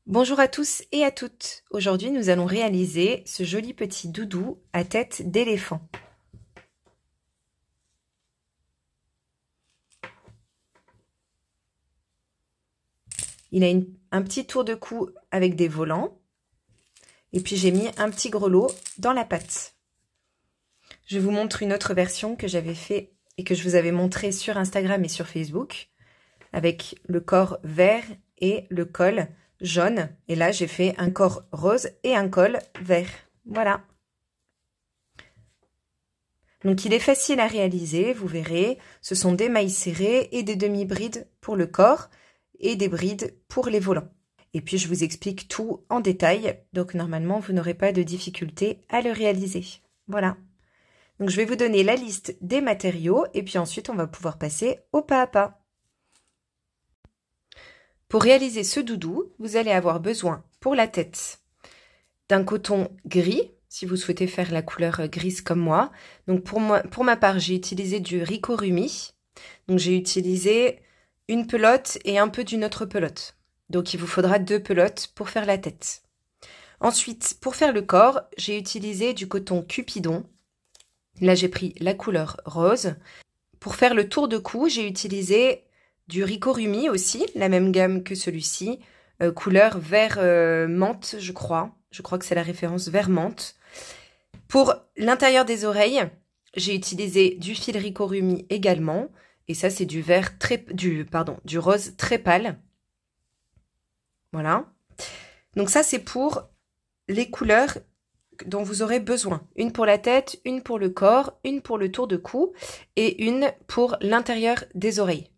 Bonjour à tous et à toutes. Aujourd'hui, nous allons réaliser ce joli petit doudou à tête d'éléphant. Il a un petit tour de cou avec des volants. Et puis j'ai mis un petit grelot dans la patte. Je vous montre une autre version que j'avais fait et que je vous avais montré sur Instagram et sur Facebook, avec le corps vert et le col jaune. Et là, j'ai fait un corps rose et un col vert. Voilà. Donc, il est facile à réaliser, vous verrez. Ce sont des mailles serrées et des demi-brides pour le corps et des brides pour les volants. Et puis, je vous explique tout en détail. Donc, normalement, vous n'aurez pas de difficulté à le réaliser. Voilà. Donc, je vais vous donner la liste des matériaux et puis ensuite, on va pouvoir passer au pas à pas. Pour réaliser ce doudou, vous allez avoir besoin pour la tête d'un coton gris, si vous souhaitez faire la couleur grise comme moi. Donc pour ma part, j'ai utilisé du Ricorumi. Donc j'ai utilisé une pelote et un peu d'une autre pelote. Donc il vous faudra 2 pelotes pour faire la tête. Ensuite, pour faire le corps, j'ai utilisé du coton Cupidon. Là, j'ai pris la couleur rose. Pour faire le tour de cou, j'ai utilisé du Ricorumi aussi, la même gamme que celui-ci, couleur vert menthe, je crois. Je crois que c'est la référence vert menthe. Pour l'intérieur des oreilles, j'ai utilisé du fil Ricorumi également. Et ça, c'est du rose très pâle. Voilà. Donc ça, c'est pour les couleurs dont vous aurez besoin. Une pour la tête, une pour le corps, une pour le tour de cou et une pour l'intérieur des oreilles.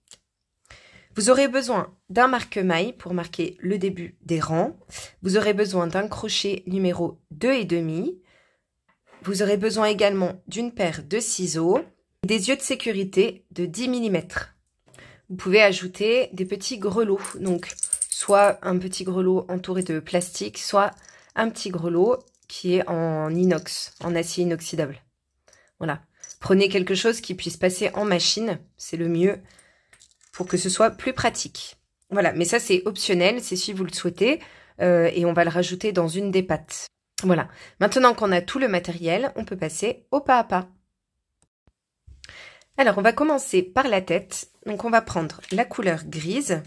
Vous aurez besoin d'un marque-maille pour marquer le début des rangs. Vous aurez besoin d'un crochet numéro 2,5. Vous aurez besoin également d'une paire de ciseaux et des yeux de sécurité de 10 mm. Vous pouvez ajouter des petits grelots. Donc, soit un petit grelot entouré de plastique, soit un petit grelot qui est en inox, en acier inoxydable. Voilà. Prenez quelque chose qui puisse passer en machine, c'est le mieux pour que ce soit plus pratique. Voilà, mais ça c'est optionnel, c'est si vous le souhaitez, et on va le rajouter dans une des pattes. Voilà, maintenant qu'on a tout le matériel, on peut passer au pas à pas. Alors, on va commencer par la tête. Donc, on va prendre la couleur grise.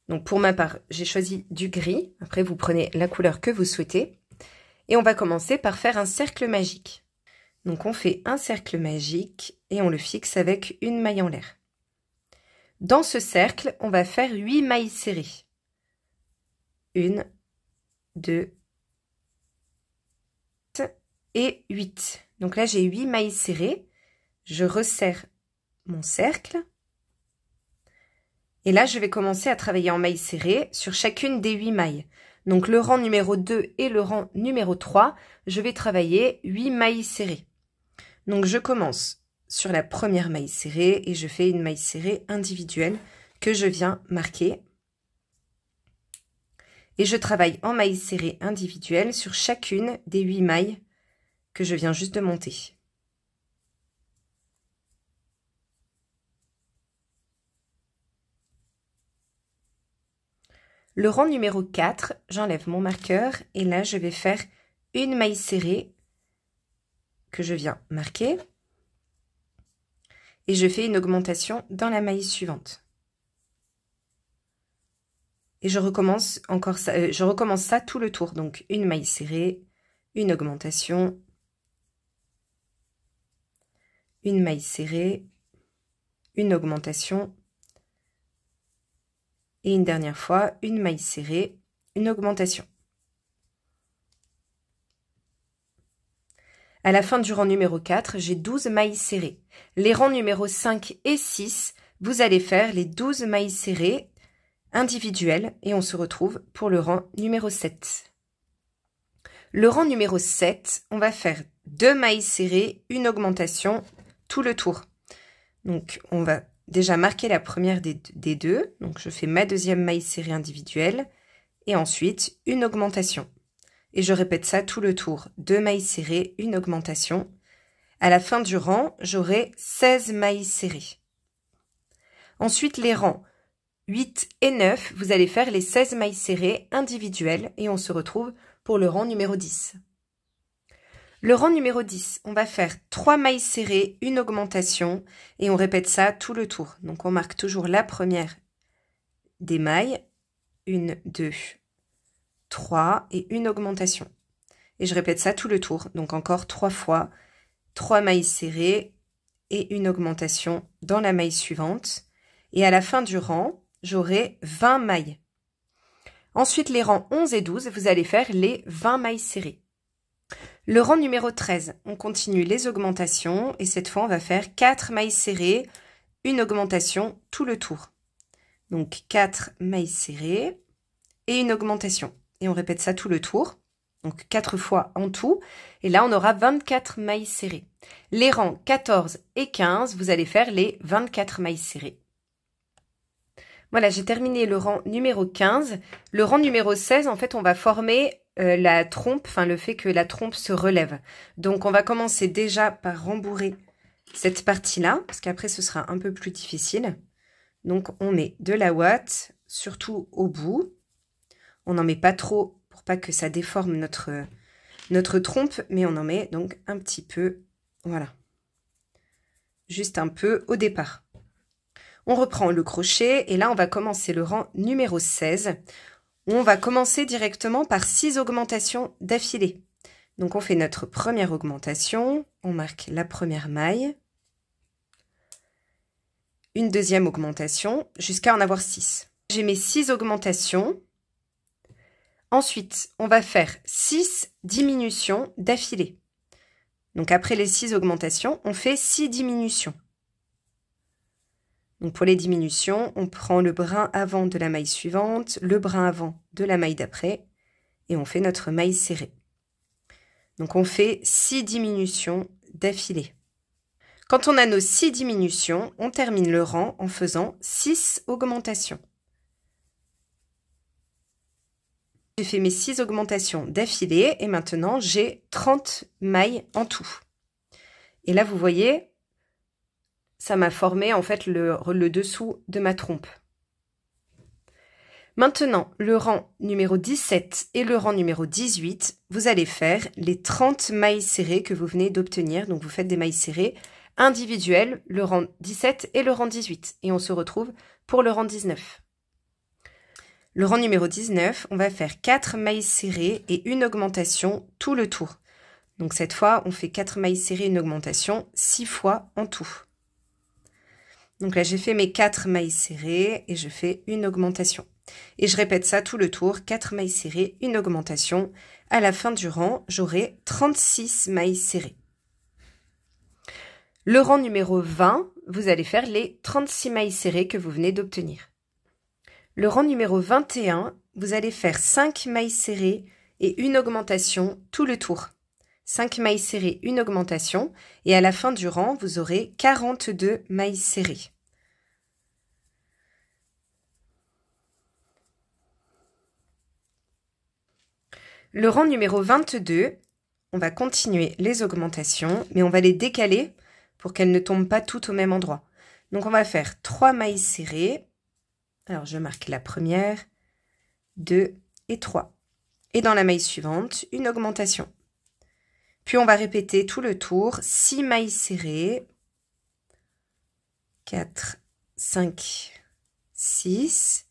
Donc, pour ma part, j'ai choisi du gris. Après, vous prenez la couleur que vous souhaitez. Et on va commencer par faire un cercle magique. Donc, on fait un cercle magique et on le fixe avec une maille en l'air. Dans ce cercle, on va faire 8 mailles serrées. 1, 2 et 8. Donc là, j'ai 8 mailles serrées. Je resserre mon cercle. Et là, je vais commencer à travailler en mailles serrées sur chacune des 8 mailles. Donc le rang numéro 2 et le rang numéro 3, je vais travailler 8 mailles serrées. Donc je commence sur la première maille serrée et je fais une maille serrée individuelle que je viens marquer. Et je travaille en maille serrée individuelle sur chacune des 8 mailles que je viens juste de monter. Le rang numéro 4, j'enlève mon marqueur et là je vais faire une maille serrée que je viens marquer. Et je fais une augmentation dans la maille suivante. Et je recommence ça tout le tour. Donc une maille serrée, une augmentation, une maille serrée, une augmentation, et une dernière fois, une maille serrée, une augmentation. À la fin du rang numéro 4, j'ai 12 mailles serrées. Les rangs numéro 5 et 6, vous allez faire les 12 mailles serrées individuelles et on se retrouve pour le rang numéro 7. Le rang numéro 7, on va faire 2 mailles serrées, une augmentation, tout le tour. Donc, on va déjà marquer la première des deux. Donc, je fais ma deuxième maille serrée individuelle et ensuite une augmentation. Et je répète ça tout le tour. 2 mailles serrées, une augmentation. À la fin du rang, j'aurai 16 mailles serrées. Ensuite, les rangs 8 et 9, vous allez faire les 16 mailles serrées individuelles et on se retrouve pour le rang numéro 10. Le rang numéro 10, on va faire 3 mailles serrées, une augmentation et on répète ça tout le tour. Donc on marque toujours la première des mailles, 1, 2, 3 et une augmentation. Et je répète ça tout le tour, donc encore 3 fois, 3 mailles serrées et une augmentation dans la maille suivante. Et à la fin du rang, j'aurai 20 mailles. Ensuite, les rangs 11 et 12, vous allez faire les 20 mailles serrées. Le rang numéro 13, on continue les augmentations et cette fois, on va faire 4 mailles serrées, une augmentation tout le tour. Donc, 4 mailles serrées et une augmentation. Et on répète ça tout le tour. Donc, 4 fois en tout. Et là, on aura 24 mailles serrées. Les rangs 14 et 15, vous allez faire les 24 mailles serrées. Voilà, j'ai terminé le rang numéro 15. Le rang numéro 16, en fait, on va former la trompe, enfin le fait que la trompe se relève. Donc, on va commencer déjà par rembourrer cette partie-là, parce qu'après, ce sera un peu plus difficile. Donc, on met de la ouate, surtout au bout. On n'en met pas trop pour pas que ça déforme notre trompe, mais on en met donc un petit peu, voilà. Juste un peu au départ. On reprend le crochet et là, on va commencer le rang numéro 16. On va commencer directement par 6 augmentations d'affilée. Donc, on fait notre première augmentation. On marque la première maille. Une deuxième augmentation jusqu'à en avoir 6. J'ai mes 6 augmentations. Ensuite, on va faire 6 diminutions d'affilée. Donc, après les 6 augmentations, on fait 6 diminutions. Donc pour les diminutions, on prend le brin avant de la maille suivante, le brin avant de la maille d'après, et on fait notre maille serrée. Donc on fait 6 diminutions d'affilée. Quand on a nos 6 diminutions, on termine le rang en faisant 6 augmentations. J'ai fait mes 6 augmentations d'affilée et maintenant j'ai 30 mailles en tout. Et là vous voyez, ça m'a formé en fait le dessous de ma trompe. Maintenant, le rang numéro 17 et le rang numéro 18, vous allez faire les 30 mailles serrées que vous venez d'obtenir. Donc vous faites des mailles serrées individuelles, le rang 17 et le rang 18. Et on se retrouve pour le rang 19. Le rang numéro 19, on va faire 4 mailles serrées et une augmentation tout le tour. Donc cette fois, on fait 4 mailles serrées, une augmentation 6 fois en tout. Donc là, j'ai fait mes 4 mailles serrées et je fais une augmentation. Et je répète ça tout le tour, 4 mailles serrées, une augmentation. À la fin du rang, j'aurai 36 mailles serrées. Le rang numéro 20, vous allez faire les 36 mailles serrées que vous venez d'obtenir. Le rang numéro 21, vous allez faire 5 mailles serrées et une augmentation tout le tour. 5 mailles serrées, une augmentation, et à la fin du rang, vous aurez 42 mailles serrées. Le rang numéro 22, on va continuer les augmentations, mais on va les décaler pour qu'elles ne tombent pas toutes au même endroit. Donc on va faire 3 mailles serrées. Alors je marque la première, 2 et 3. Et dans la maille suivante, une augmentation. Puis on va répéter tout le tour, 6 mailles serrées, 4, 5, 6,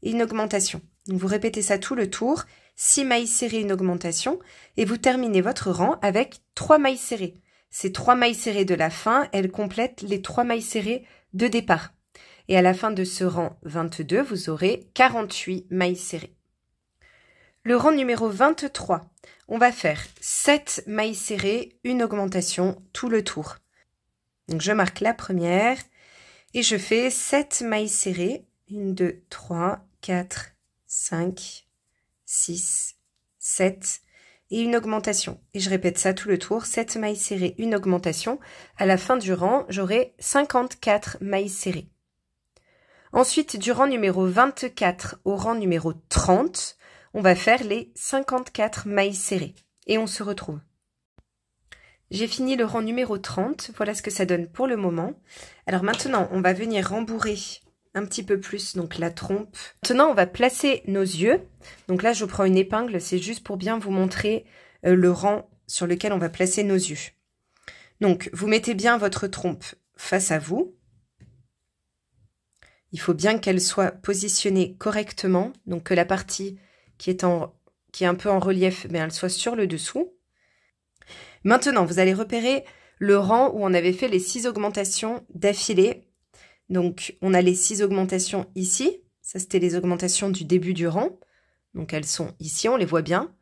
et une augmentation. Donc vous répétez ça tout le tour, 6 mailles serrées, une augmentation, et vous terminez votre rang avec 3 mailles serrées. Ces 3 mailles serrées de la fin, elles complètent les 3 mailles serrées de départ. Et à la fin de ce rang 22, vous aurez 48 mailles serrées. Le rang numéro 23, on va faire 7 mailles serrées, une augmentation tout le tour. Donc je marque la première et je fais 7 mailles serrées, 1, 2, 3, 4, 5, 6, 7 et une augmentation. Et je répète ça tout le tour, 7 mailles serrées, une augmentation. À la fin du rang, j'aurai 54 mailles serrées. Ensuite, du rang numéro 24 au rang numéro 30, on va faire les 54 mailles serrées et on se retrouve. J'ai fini le rang numéro 30, voilà ce que ça donne pour le moment. Alors maintenant, on va venir rembourrer un petit peu plus donc la trompe. Maintenant, on va placer nos yeux. Donc là, je prends une épingle, c'est juste pour bien vous montrer le rang sur lequel on va placer nos yeux. Donc, vous mettez bien votre trompe face à vous. Il faut bien qu'elle soit positionnée correctement, donc que la partie qui est un peu en relief, elle soit sur le dessous. Maintenant, vous allez repérer le rang où on avait fait les 6 augmentations d'affilée. Donc, on a les 6 augmentations ici. Ça, c'était les augmentations du début du rang. Donc, elles sont ici, on les voit bien.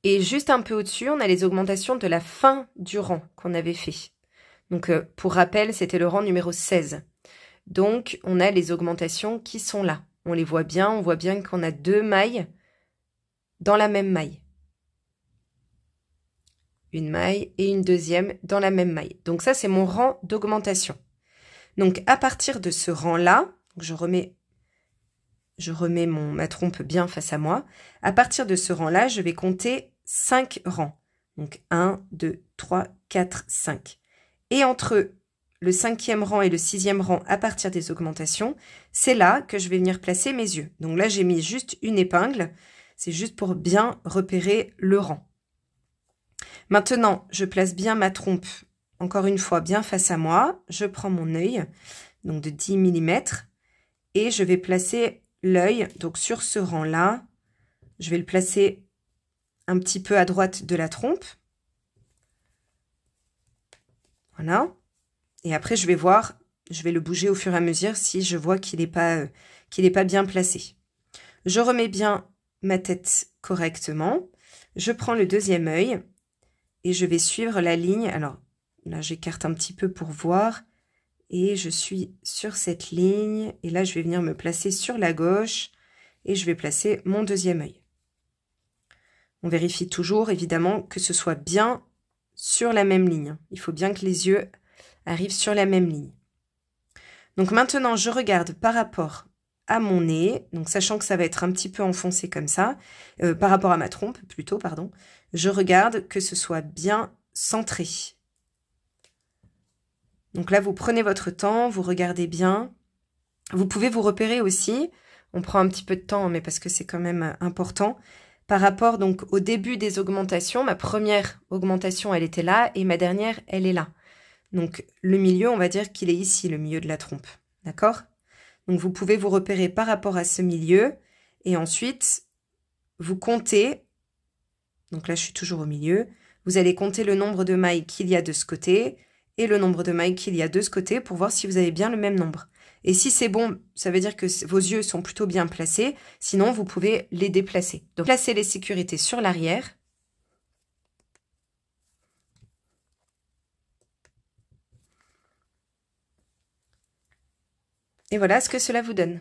Et juste un peu au-dessus, on a les augmentations de la fin du rang qu'on avait fait. Donc, pour rappel, c'était le rang numéro 16. Donc, on a les augmentations qui sont là. On les voit bien, on voit bien qu'on a 2 mailles dans la même maille. Une maille et une deuxième dans la même maille. Donc ça, c'est mon rang d'augmentation. Donc, à partir de ce rang-là, je remets ma trompe bien face à moi. À partir de ce rang-là, je vais compter 5 rangs. Donc, 1, 2, 3, 4, 5. Et entre le 5e rang et le 6e rang, à partir des augmentations, c'est là que je vais venir placer mes yeux. Donc là, j'ai mis juste une épingle. C'est juste pour bien repérer le rang. Maintenant, je place bien ma trompe, encore une fois, bien face à moi. Je prends mon œil, donc de 10 mm, et je vais placer l'œil, donc sur ce rang-là. Je vais le placer un petit peu à droite de la trompe. Voilà. Et après, je vais voir, je vais le bouger au fur et à mesure si je vois qu'il n'est pas bien placé. Je remets bien ma tête correctement. Je prends le deuxième œil et je vais suivre la ligne. Alors là, j'écarte un petit peu pour voir. Et je suis sur cette ligne. Et là, je vais venir me placer sur la gauche et je vais placer mon deuxième œil. On vérifie toujours, évidemment, que ce soit bien sur la même ligne. Il faut bien que les yeux arrivent sur la même ligne. Donc maintenant, je regarde par rapport à mon nez, donc sachant que ça va être un petit peu enfoncé comme ça, par rapport à ma trompe plutôt, pardon, je regarde que ce soit bien centré. Donc là, vous prenez votre temps, vous regardez bien. Vous pouvez vous repérer aussi, on prend un petit peu de temps, mais parce que c'est quand même important, par rapport donc au début des augmentations. Ma première augmentation, elle était là, et ma dernière, elle est là. Donc le milieu, on va dire qu'il est ici, le milieu de la trompe, d'accord? Donc vous pouvez vous repérer par rapport à ce milieu, et ensuite, vous comptez, donc là je suis toujours au milieu, vous allez compter le nombre de mailles qu'il y a de ce côté, et le nombre de mailles qu'il y a de ce côté, pour voir si vous avez bien le même nombre. Et si c'est bon, ça veut dire que vos yeux sont plutôt bien placés, sinon vous pouvez les déplacer. Donc placez les sécurités sur l'arrière. Et voilà ce que cela vous donne.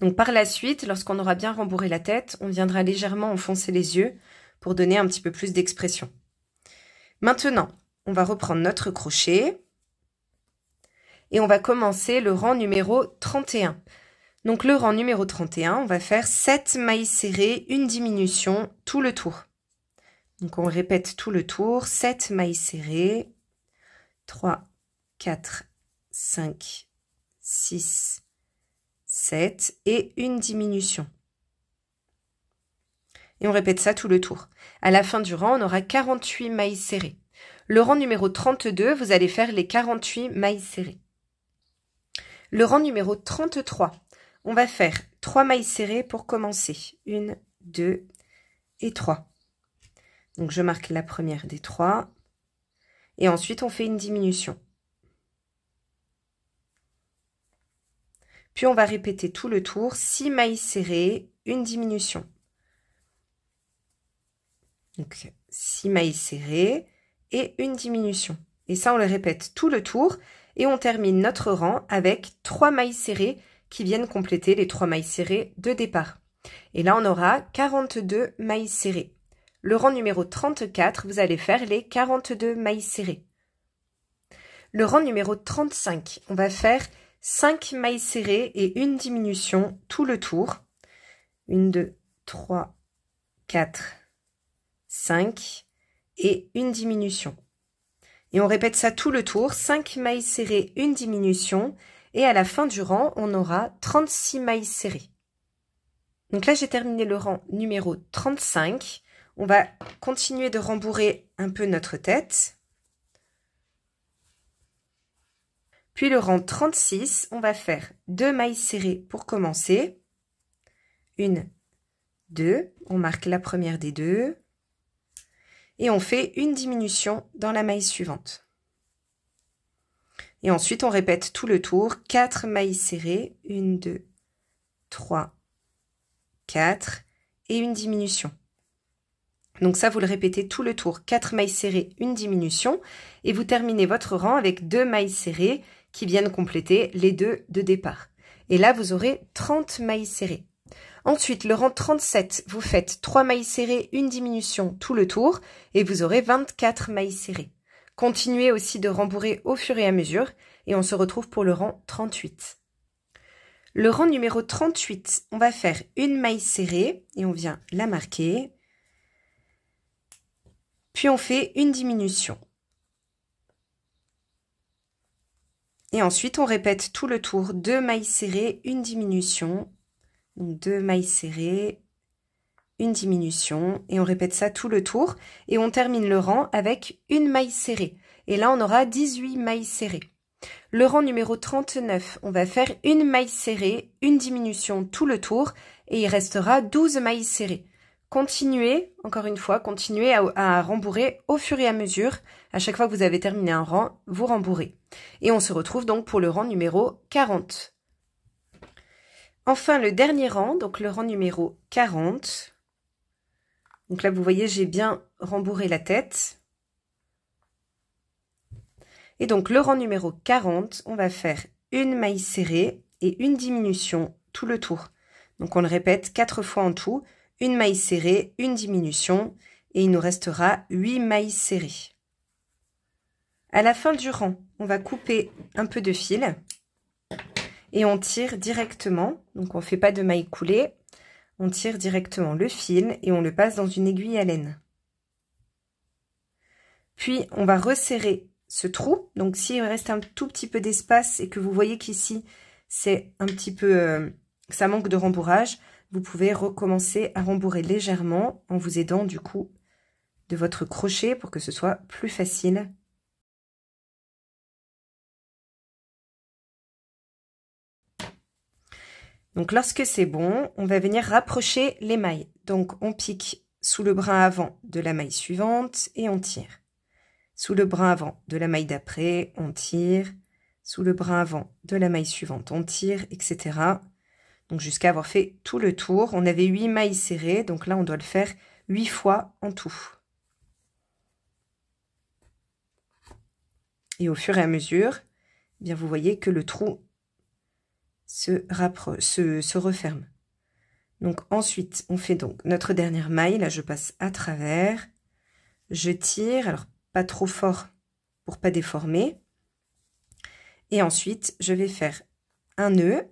Donc par la suite, lorsqu'on aura bien rembourré la tête, on viendra légèrement enfoncer les yeux pour donner un petit peu plus d'expression. Maintenant, on va reprendre notre crochet et on va commencer le rang numéro 31. Donc le rang numéro 31, on va faire 7 mailles serrées, une diminution, tout le tour. Donc on répète tout le tour, 7 mailles serrées, 3, 4, 5, 6, 7 et une diminution. Et on répète ça tout le tour. À la fin du rang, on aura 48 mailles serrées. Le rang numéro 32, vous allez faire les 48 mailles serrées. Le rang numéro 33, on va faire 3 mailles serrées pour commencer. 1, 2 et 3. Donc je marque la première des 3. Et ensuite, on fait une diminution. Puis on va répéter tout le tour, 6 mailles serrées, une diminution. Donc 6 mailles serrées et une diminution. Et ça, on le répète tout le tour et on termine notre rang avec 3 mailles serrées qui viennent compléter les 3 mailles serrées de départ. Et là, on aura 42 mailles serrées. Le rang numéro 34, vous allez faire les 42 mailles serrées. Le rang numéro 35, on va faire 5 mailles serrées et une diminution tout le tour. 1, 2, 3, 4, 5 et une diminution. Et on répète ça tout le tour, 5 mailles serrées, une diminution. Et à la fin du rang, on aura 36 mailles serrées. Donc là, j'ai terminé le rang numéro 35. On va continuer de rembourrer un peu notre tête. Puis le rang 36, on va faire 2 mailles serrées pour commencer. 1, 2, on marque la première des deux. Et on fait une diminution dans la maille suivante. Et ensuite, on répète tout le tour, 4 mailles serrées, 1, 2, 3, 4, et une diminution. Donc ça, vous le répétez tout le tour, 4 mailles serrées, une diminution, et vous terminez votre rang avec 2 mailles serrées qui viennent compléter les 2 de départ. Et là, vous aurez 30 mailles serrées. Ensuite, le rang 37, vous faites 3 mailles serrées, une diminution tout le tour, et vous aurez 24 mailles serrées. Continuez aussi de rembourrer au fur et à mesure, et on se retrouve pour le rang 38. Le rang numéro 38, on va faire une maille serrée, et on vient la marquer. Puis on fait une diminution. Et ensuite, on répète tout le tour, 2 mailles serrées, une diminution. Donc 2 mailles serrées, une diminution. Et on répète ça tout le tour. Et on termine le rang avec une maille serrée. Et là, on aura 18 mailles serrées. Le rang numéro 39, on va faire une maille serrée, une diminution tout le tour. Et il restera 12 mailles serrées. Continuez, encore une fois, continuez à rembourrer au fur et à mesure. À chaque fois que vous avez terminé un rang, vous rembourrez. Et on se retrouve donc pour le rang numéro 40. Enfin, le dernier rang, donc le rang numéro 40. Donc là, vous voyez, j'ai bien rembourré la tête. Et donc, le rang numéro 40, on va faire une maille serrée et une diminution tout le tour. Donc, on le répète 4 fois en tout. Une maille serrée, une diminution, et il nous restera 8 mailles serrées. À la fin du rang, on va couper un peu de fil et on tire directement. Donc, on ne fait pas de mailles coulées. On tire directement le fil et on le passe dans une aiguille à laine. Puis, on va resserrer ce trou. Donc, s'il reste un tout petit peu d'espace et que vous voyez qu'ici, c'est un petit peu... ça manque de rembourrage, vous pouvez recommencer à rembourrer légèrement en vous aidant du coup de votre crochet pour que ce soit plus facile. Donc lorsque c'est bon, on va venir rapprocher les mailles. Donc on pique sous le brin avant de la maille suivante et on tire. Sous le brin avant de la maille d'après, on tire. Sous le brin avant de la maille suivante, on tire, etc. Donc jusqu'à avoir fait tout le tour. On avait 8 mailles serrées, donc là on doit le faire 8 fois en tout. Et au fur et à mesure, eh bien vous voyez que le trou se referme. Donc ensuite, on fait donc notre dernière maille. Là, je passe à travers. Je tire, alors pas trop fort pour pas déformer. Et ensuite, je vais faire un nœud.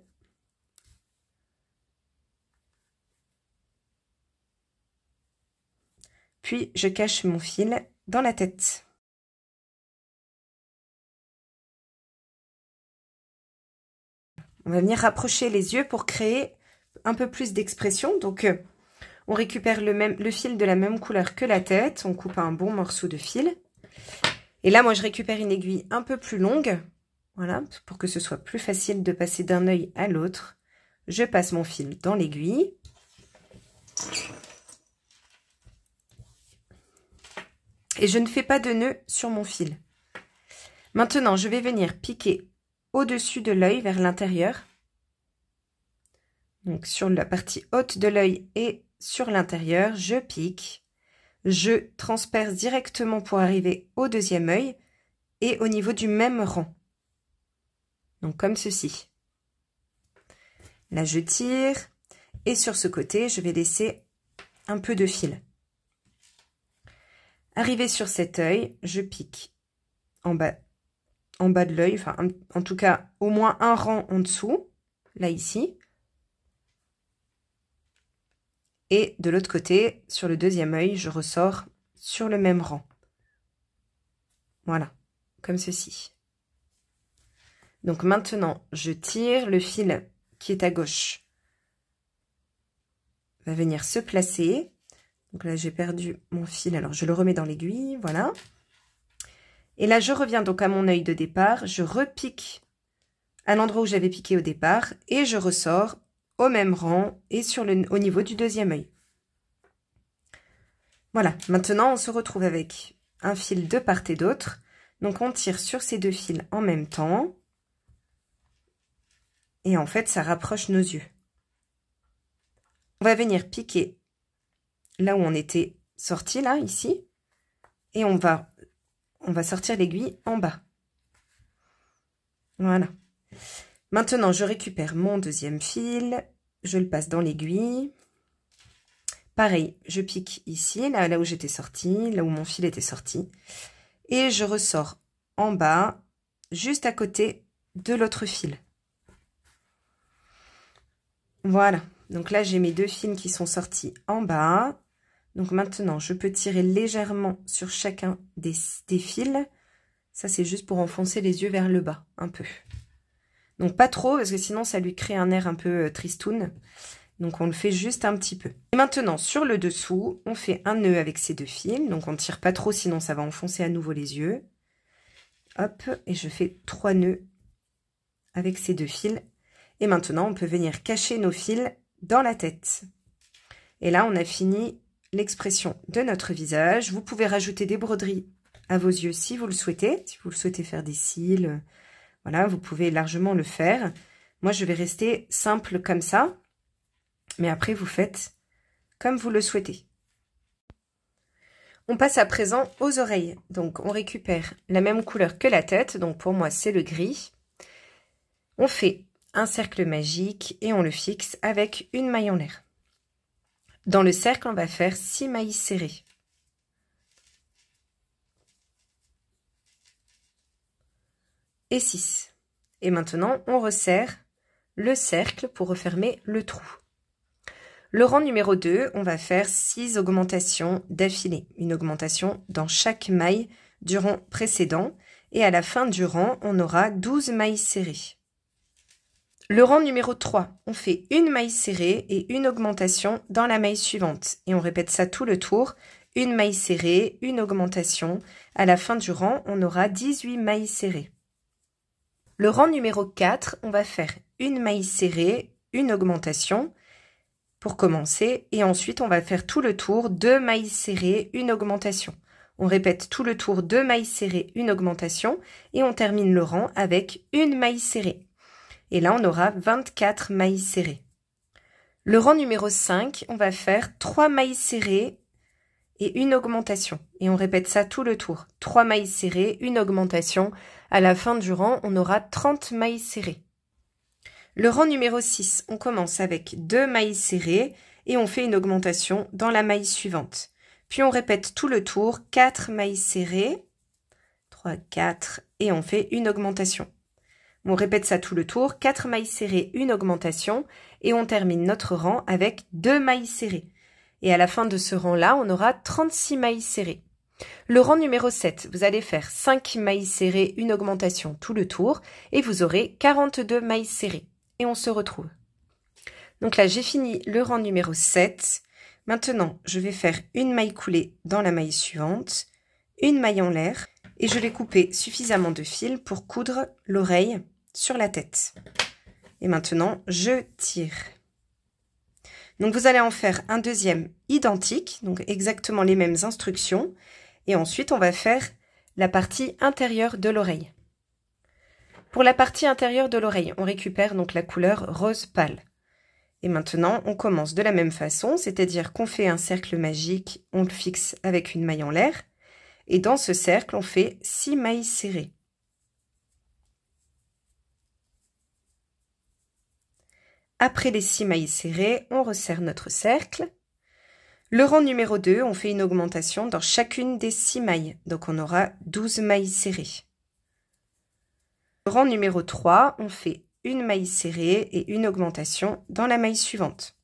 Puis, je cache mon fil dans la tête. On va venir rapprocher les yeux pour créer un peu plus d'expression. Donc, on récupère le fil de la même couleur que la tête. On coupe un bon morceau de fil. Et là, moi, je récupère une aiguille un peu plus longue. Voilà, pour que ce soit plus facile de passer d'un œil à l'autre. Je passe mon fil dans l'aiguille. Et je ne fais pas de nœud sur mon fil. Maintenant, je vais venir piquer au-dessus de l'œil vers l'intérieur. Donc sur la partie haute de l'œil et sur l'intérieur, je pique. Je transperce directement pour arriver au deuxième œil et au niveau du même rang. Donc comme ceci. Là, je tire et sur ce côté, je vais laisser un peu de fil. Arrivé sur cet œil, je pique en bas de l'œil, enfin en tout cas au moins un rang en dessous, là ici. Et de l'autre côté, sur le deuxième œil, je ressors sur le même rang. Voilà, comme ceci. Donc maintenant, je tire, le fil qui est à gauche va venir se placer. Donc là, j'ai perdu mon fil, alors je le remets dans l'aiguille, voilà. Et là, je reviens donc à mon œil de départ, je repique à l'endroit où j'avais piqué au départ et je ressors au même rang et au niveau du deuxième œil. Voilà, maintenant on se retrouve avec un fil de part et d'autre. Donc on tire sur ces deux fils en même temps. Et en fait, ça rapproche nos yeux. On va venir piquer là où on était sorti, là, ici. Et on va sortir l'aiguille en bas. Voilà. Maintenant, je récupère mon deuxième fil. Je le passe dans l'aiguille. Pareil, je pique ici, là où j'étais sortie, là où mon fil était sorti. Et je ressors en bas, juste à côté de l'autre fil. Voilà. Donc là, j'ai mes deux fils qui sont sortis en bas. Donc maintenant, je peux tirer légèrement sur chacun des fils. Ça, c'est juste pour enfoncer les yeux vers le bas, un peu. Donc pas trop, parce que sinon, ça lui crée un air un peu tristoun. Donc on le fait juste un petit peu. Et maintenant, sur le dessous, on fait un nœud avec ces deux fils. Donc on ne tire pas trop, sinon ça va enfoncer à nouveau les yeux. Hop, et je fais 3 nœuds avec ces deux fils. Et maintenant, on peut venir cacher nos fils dans la tête. Et là, on a fini l'expression de notre visage. Vous pouvez rajouter des broderies à vos yeux si vous le souhaitez. Si vous le souhaitez faire des cils, voilà, vous pouvez largement le faire. Moi, je vais rester simple comme ça. Mais après, vous faites comme vous le souhaitez. On passe à présent aux oreilles. Donc, on récupère la même couleur que la tête. Donc, pour moi, c'est le gris. On fait un cercle magique et on le fixe avec une maille en l'air. Dans le cercle, on va faire 6 mailles serrées. Et 6. Et maintenant, on resserre le cercle pour refermer le trou. Le rang numéro 2, on va faire 6 augmentations d'affilée. Une augmentation dans chaque maille du rang précédent. Et à la fin du rang, on aura 12 mailles serrées. Le rang numéro 3, on fait une maille serrée et une augmentation dans la maille suivante. Et on répète ça tout le tour. Une maille serrée, une augmentation. À la fin du rang, on aura 18 mailles serrées. Le rang numéro 4, on va faire une maille serrée, une augmentation pour commencer. Et ensuite, on va faire tout le tour, 2 mailles serrées, une augmentation. On répète tout le tour, 2 mailles serrées, une augmentation. Et on termine le rang avec une maille serrée. Et là, on aura 24 mailles serrées. Le rang numéro 5, on va faire 3 mailles serrées et une augmentation. Et on répète ça tout le tour. 3 mailles serrées, une augmentation. À la fin du rang, on aura 30 mailles serrées. Le rang numéro 6, on commence avec 2 mailles serrées et on fait une augmentation dans la maille suivante. Puis on répète tout le tour, 4 mailles serrées, 3, 4, et on fait une augmentation. On répète ça tout le tour, 4 mailles serrées, une augmentation, et on termine notre rang avec 2 mailles serrées. Et à la fin de ce rang-là, on aura 36 mailles serrées. Le rang numéro 7, vous allez faire 5 mailles serrées, une augmentation tout le tour, et vous aurez 42 mailles serrées. Et on se retrouve. Donc là, j'ai fini le rang numéro 7. Maintenant, je vais faire une maille coulée dans la maille suivante, une maille en l'air, et je vais couper suffisamment de fil pour coudre l'oreille sur la tête. Et maintenant, je tire. Donc, vous allez en faire un deuxième identique, donc exactement les mêmes instructions. Et ensuite, on va faire la partie intérieure de l'oreille. Pour la partie intérieure de l'oreille, on récupère donc la couleur rose pâle. Et maintenant, on commence de la même façon, c'est-à-dire qu'on fait un cercle magique, on le fixe avec une maille en l'air. Et dans ce cercle, on fait 6 mailles serrées. Après les 6 mailles serrées, on resserre notre cercle. Le rang numéro 2, on fait une augmentation dans chacune des 6 mailles. Donc on aura 12 mailles serrées. Le rang numéro 3, on fait une maille serrée et une augmentation dans la maille suivante.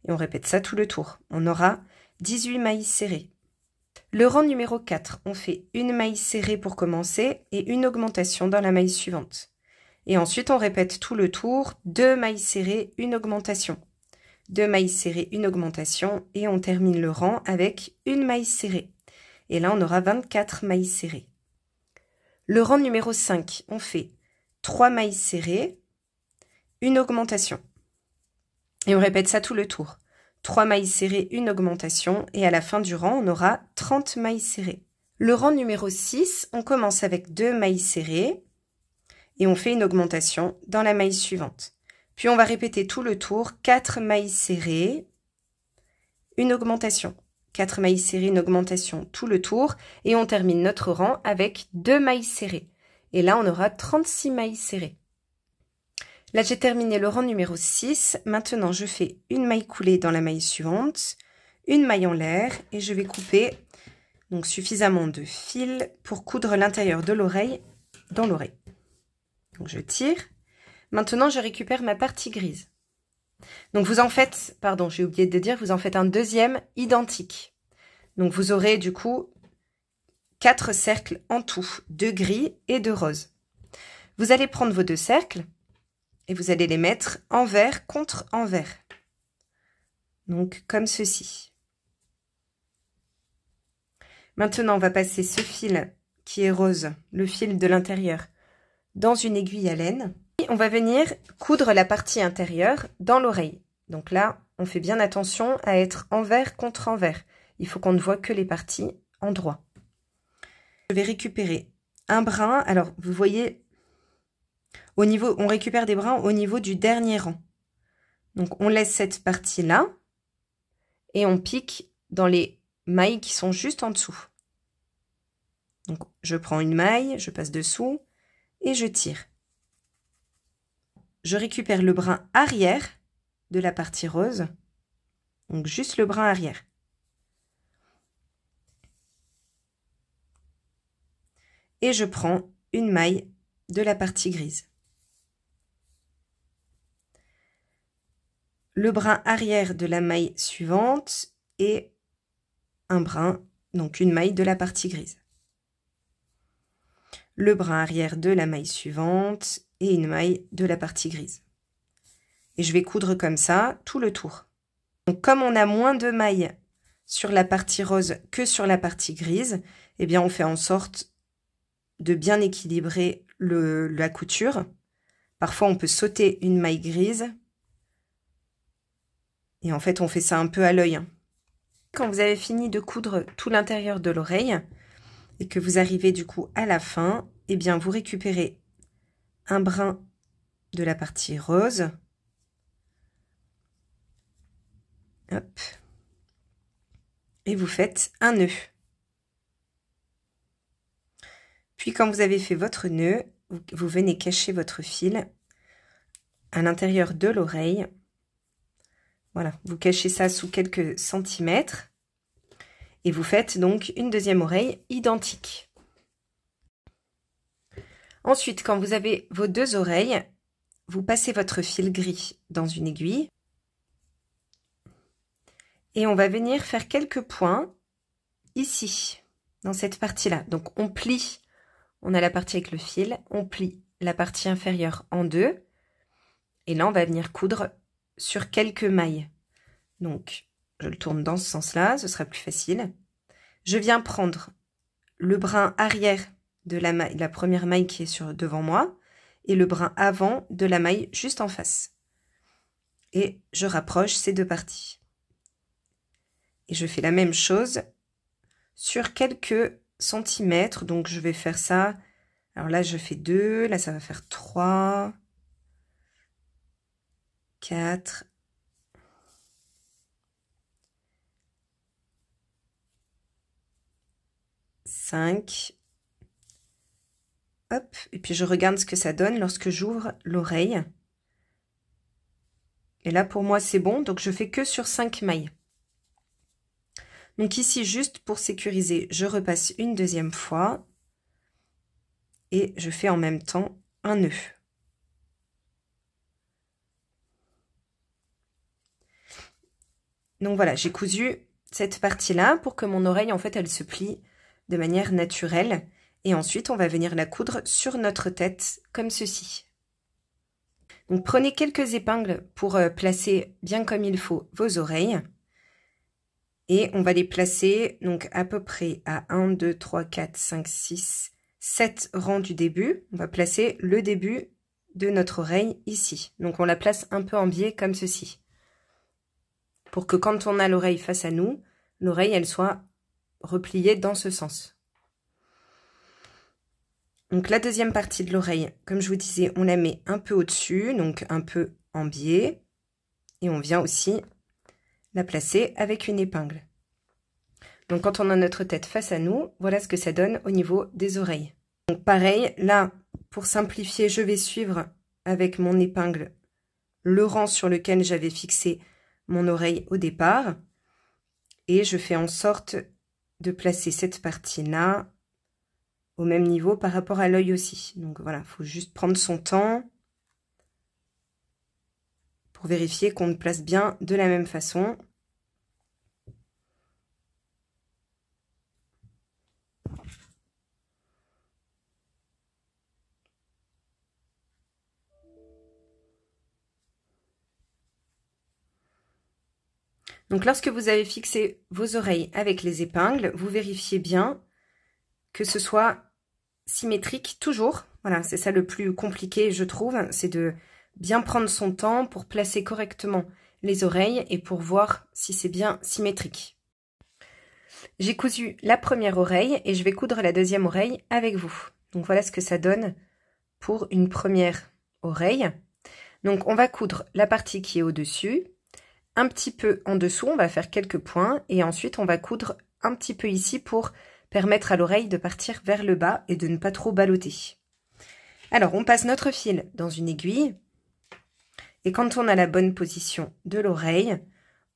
Et on répète ça tout le tour. On aura 18 mailles serrées. Le rang numéro 4, on fait une maille serrée pour commencer et une augmentation dans la maille suivante. Et ensuite, on répète tout le tour, 2 mailles serrées, une augmentation. 2 mailles serrées, une augmentation, et on termine le rang avec une maille serrée. Et là, on aura 24 mailles serrées. Le rang numéro 5, on fait 3 mailles serrées, une augmentation. Et on répète ça tout le tour. 3 mailles serrées, une augmentation, et à la fin du rang, on aura 30 mailles serrées. Le rang numéro 6, on commence avec 2 mailles serrées, et on fait une augmentation dans la maille suivante. Puis on va répéter tout le tour, 4 mailles serrées, une augmentation. 4 mailles serrées, une augmentation tout le tour, et on termine notre rang avec 2 mailles serrées. Et là, on aura 36 mailles serrées. Là, j'ai terminé le rang numéro 6. Maintenant, je fais une maille coulée dans la maille suivante, une maille en l'air, et je vais couper donc suffisamment de fil pour coudre l'intérieur de l'oreille dans l'oreille. Donc, je tire. Maintenant, je récupère ma partie grise. Donc, vous en faites, pardon, j'ai oublié de dire, vous en faites un deuxième identique. Donc, vous aurez du coup 4 cercles en tout, de gris et de rose. Vous allez prendre vos 2 cercles et vous allez les mettre envers contre envers. Donc, comme ceci. Maintenant, on va passer ce fil qui est rose, le fil de l'intérieur, dans une aiguille à laine. Et on va venir coudre la partie intérieure dans l'oreille. Donc là, on fait bien attention à être envers contre envers. Il faut qu'on ne voit que les parties endroits. Je vais récupérer un brin. Alors, vous voyez, au niveau, on récupère des brins au niveau du dernier rang. Donc, on laisse cette partie-là et on pique dans les mailles qui sont juste en dessous. Donc, je prends une maille, je passe dessous et je tire. Je récupère le brin arrière de la partie rose, donc juste le brin arrière. Et je prends une maille de la partie grise. Le brin arrière de la maille suivante et un brin, donc une maille de la partie grise. Le brin arrière de la maille suivante et une maille de la partie grise. Et je vais coudre comme ça tout le tour. Donc comme on a moins de mailles sur la partie rose que sur la partie grise, eh bien on fait en sorte de bien équilibrer la couture. Parfois on peut sauter une maille grise. Et en fait on fait ça un peu à l'œil. Quand vous avez fini de coudre tout l'intérieur de l'oreille et que vous arrivez du coup à la fin, eh bien vous récupérez un brin de la partie rose. Hop. Et vous faites un nœud. Puis quand vous avez fait votre nœud, vous venez cacher votre fil à l'intérieur de l'oreille. Voilà, vous cachez ça sous quelques centimètres. Et vous faites donc une deuxième oreille identique. Ensuite, quand vous avez vos 2 oreilles, vous passez votre fil gris dans une aiguille. Et on va venir faire quelques points ici, dans cette partie-là. Donc on plie, on a la partie avec le fil, on plie la partie inférieure en 2. Et là, on va venir coudre sur quelques mailles. Donc, je le tourne dans ce sens-là, ce sera plus facile. Je viens prendre le brin arrière de la première maille qui est devant moi et le brin avant de la maille juste en face. Et je rapproche ces 2 parties. Et je fais la même chose sur quelques centimètres. Donc, je vais faire ça. Alors là, je fais 2. Là, ça va faire 3, 4, 5. Hop. Et puis, je regarde ce que ça donne lorsque j'ouvre l'oreille. Et là, pour moi, c'est bon. Donc, je fais que sur 5 mailles. Donc ici, juste pour sécuriser, je repasse une deuxième fois et je fais en même temps un nœud. Donc voilà, j'ai cousu cette partie-là pour que mon oreille, en fait, elle se plie de manière naturelle. Et ensuite, on va venir la coudre sur notre tête, comme ceci. Donc prenez quelques épingles pour placer bien comme il faut vos oreilles. Et on va les placer donc à peu près à 1, 2, 3, 4, 5, 6, 7 rangs du début. On va placer le début de notre oreille ici. Donc on la place un peu en biais comme ceci. Pour que quand on a l'oreille face à nous, l'oreille elle soit repliée dans ce sens. Donc la deuxième partie de l'oreille, comme je vous disais, on la met un peu au-dessus, donc un peu en biais. Et on vient aussi la placer avec une épingle. Donc quand on a notre tête face à nous, voilà ce que ça donne au niveau des oreilles. Donc pareil, là, pour simplifier, je vais suivre avec mon épingle le rang sur lequel j'avais fixé mon oreille au départ. Et je fais en sorte de placer cette partie-là au même niveau par rapport à l'œil aussi. Donc voilà, il faut juste prendre son temps pour vérifier qu'on le place bien de la même façon. Donc lorsque vous avez fixé vos oreilles avec les épingles, vous vérifiez bien que ce soit symétrique toujours. Voilà, c'est ça le plus compliqué, je trouve, c'est de bien prendre son temps pour placer correctement les oreilles et pour voir si c'est bien symétrique. J'ai cousu la première oreille et je vais coudre la deuxième oreille avec vous. Donc voilà ce que ça donne pour une première oreille. Donc on va coudre la partie qui est au-dessus, un petit peu en dessous, on va faire quelques points et ensuite on va coudre un petit peu ici pour permettre à l'oreille de partir vers le bas et de ne pas trop balloter. Alors on passe notre fil dans une aiguille et quand on a la bonne position de l'oreille,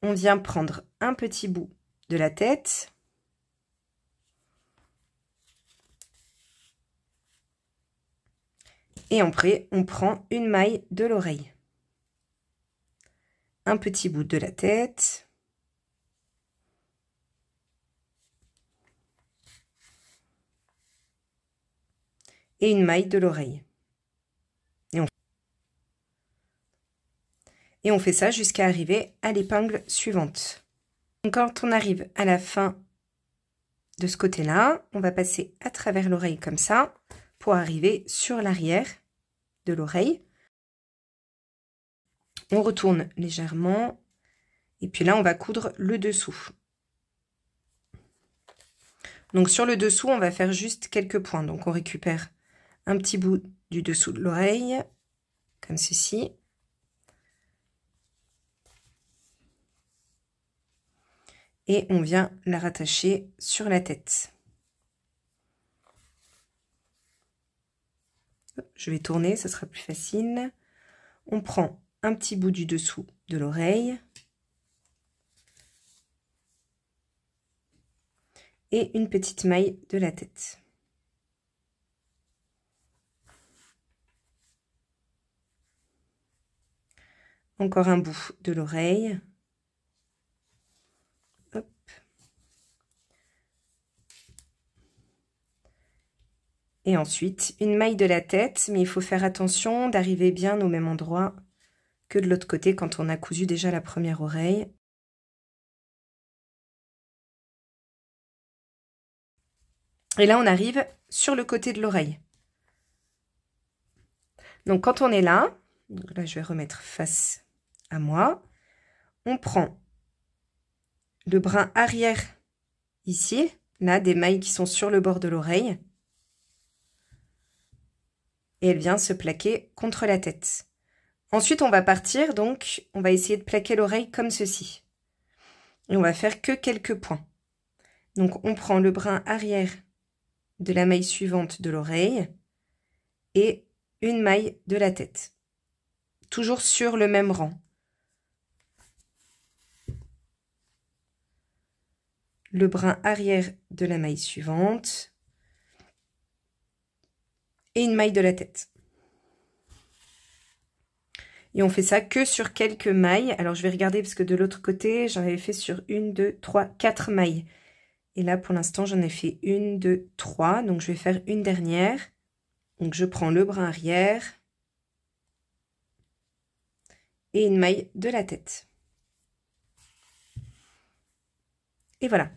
on vient prendre un petit bout de la tête et après on prend une maille de l'oreille. Un petit bout de la tête. Et une maille de l'oreille. Et on fait ça jusqu'à arriver à l'épingle suivante. Donc quand on arrive à la fin de ce côté-là, on va passer à travers l'oreille comme ça pour arriver sur l'arrière de l'oreille. On retourne légèrement et puis là on va coudre le dessous. Donc sur le dessous on va faire juste quelques points. Donc on récupère un petit bout du dessous de l'oreille comme ceci. Et on vient la rattacher sur la tête. Je vais tourner, ça sera plus facile. On prend un petit bout du dessous de l'oreille. Et une petite maille de la tête. Encore un bout de l'oreille. Et ensuite, une maille de la tête, mais il faut faire attention d'arriver bien au même endroit que de l'autre côté quand on a cousu déjà la première oreille. Et là, on arrive sur le côté de l'oreille. Donc, quand on est là, je vais remettre face à moi, on prend le brin arrière ici, là, des mailles qui sont sur le bord de l'oreille. Et elle vient se plaquer contre la tête. Ensuite, on va partir, donc on va essayer de plaquer l'oreille comme ceci. Et on va faire que quelques points. Donc on prend le brin arrière de la maille suivante de l'oreille et une maille de la tête. Toujours sur le même rang. Le brin arrière de la maille suivante et une maille de la tête. Et on fait ça que sur quelques mailles. Alors je vais regarder parce que de l'autre côté, j'en avais fait sur 1, 2, 3, 4 mailles. Et là pour l'instant j'en ai fait 1, 2, 3. Donc je vais faire une dernière. Donc je prends le brin arrière. et une maille de la tête. Et voilà.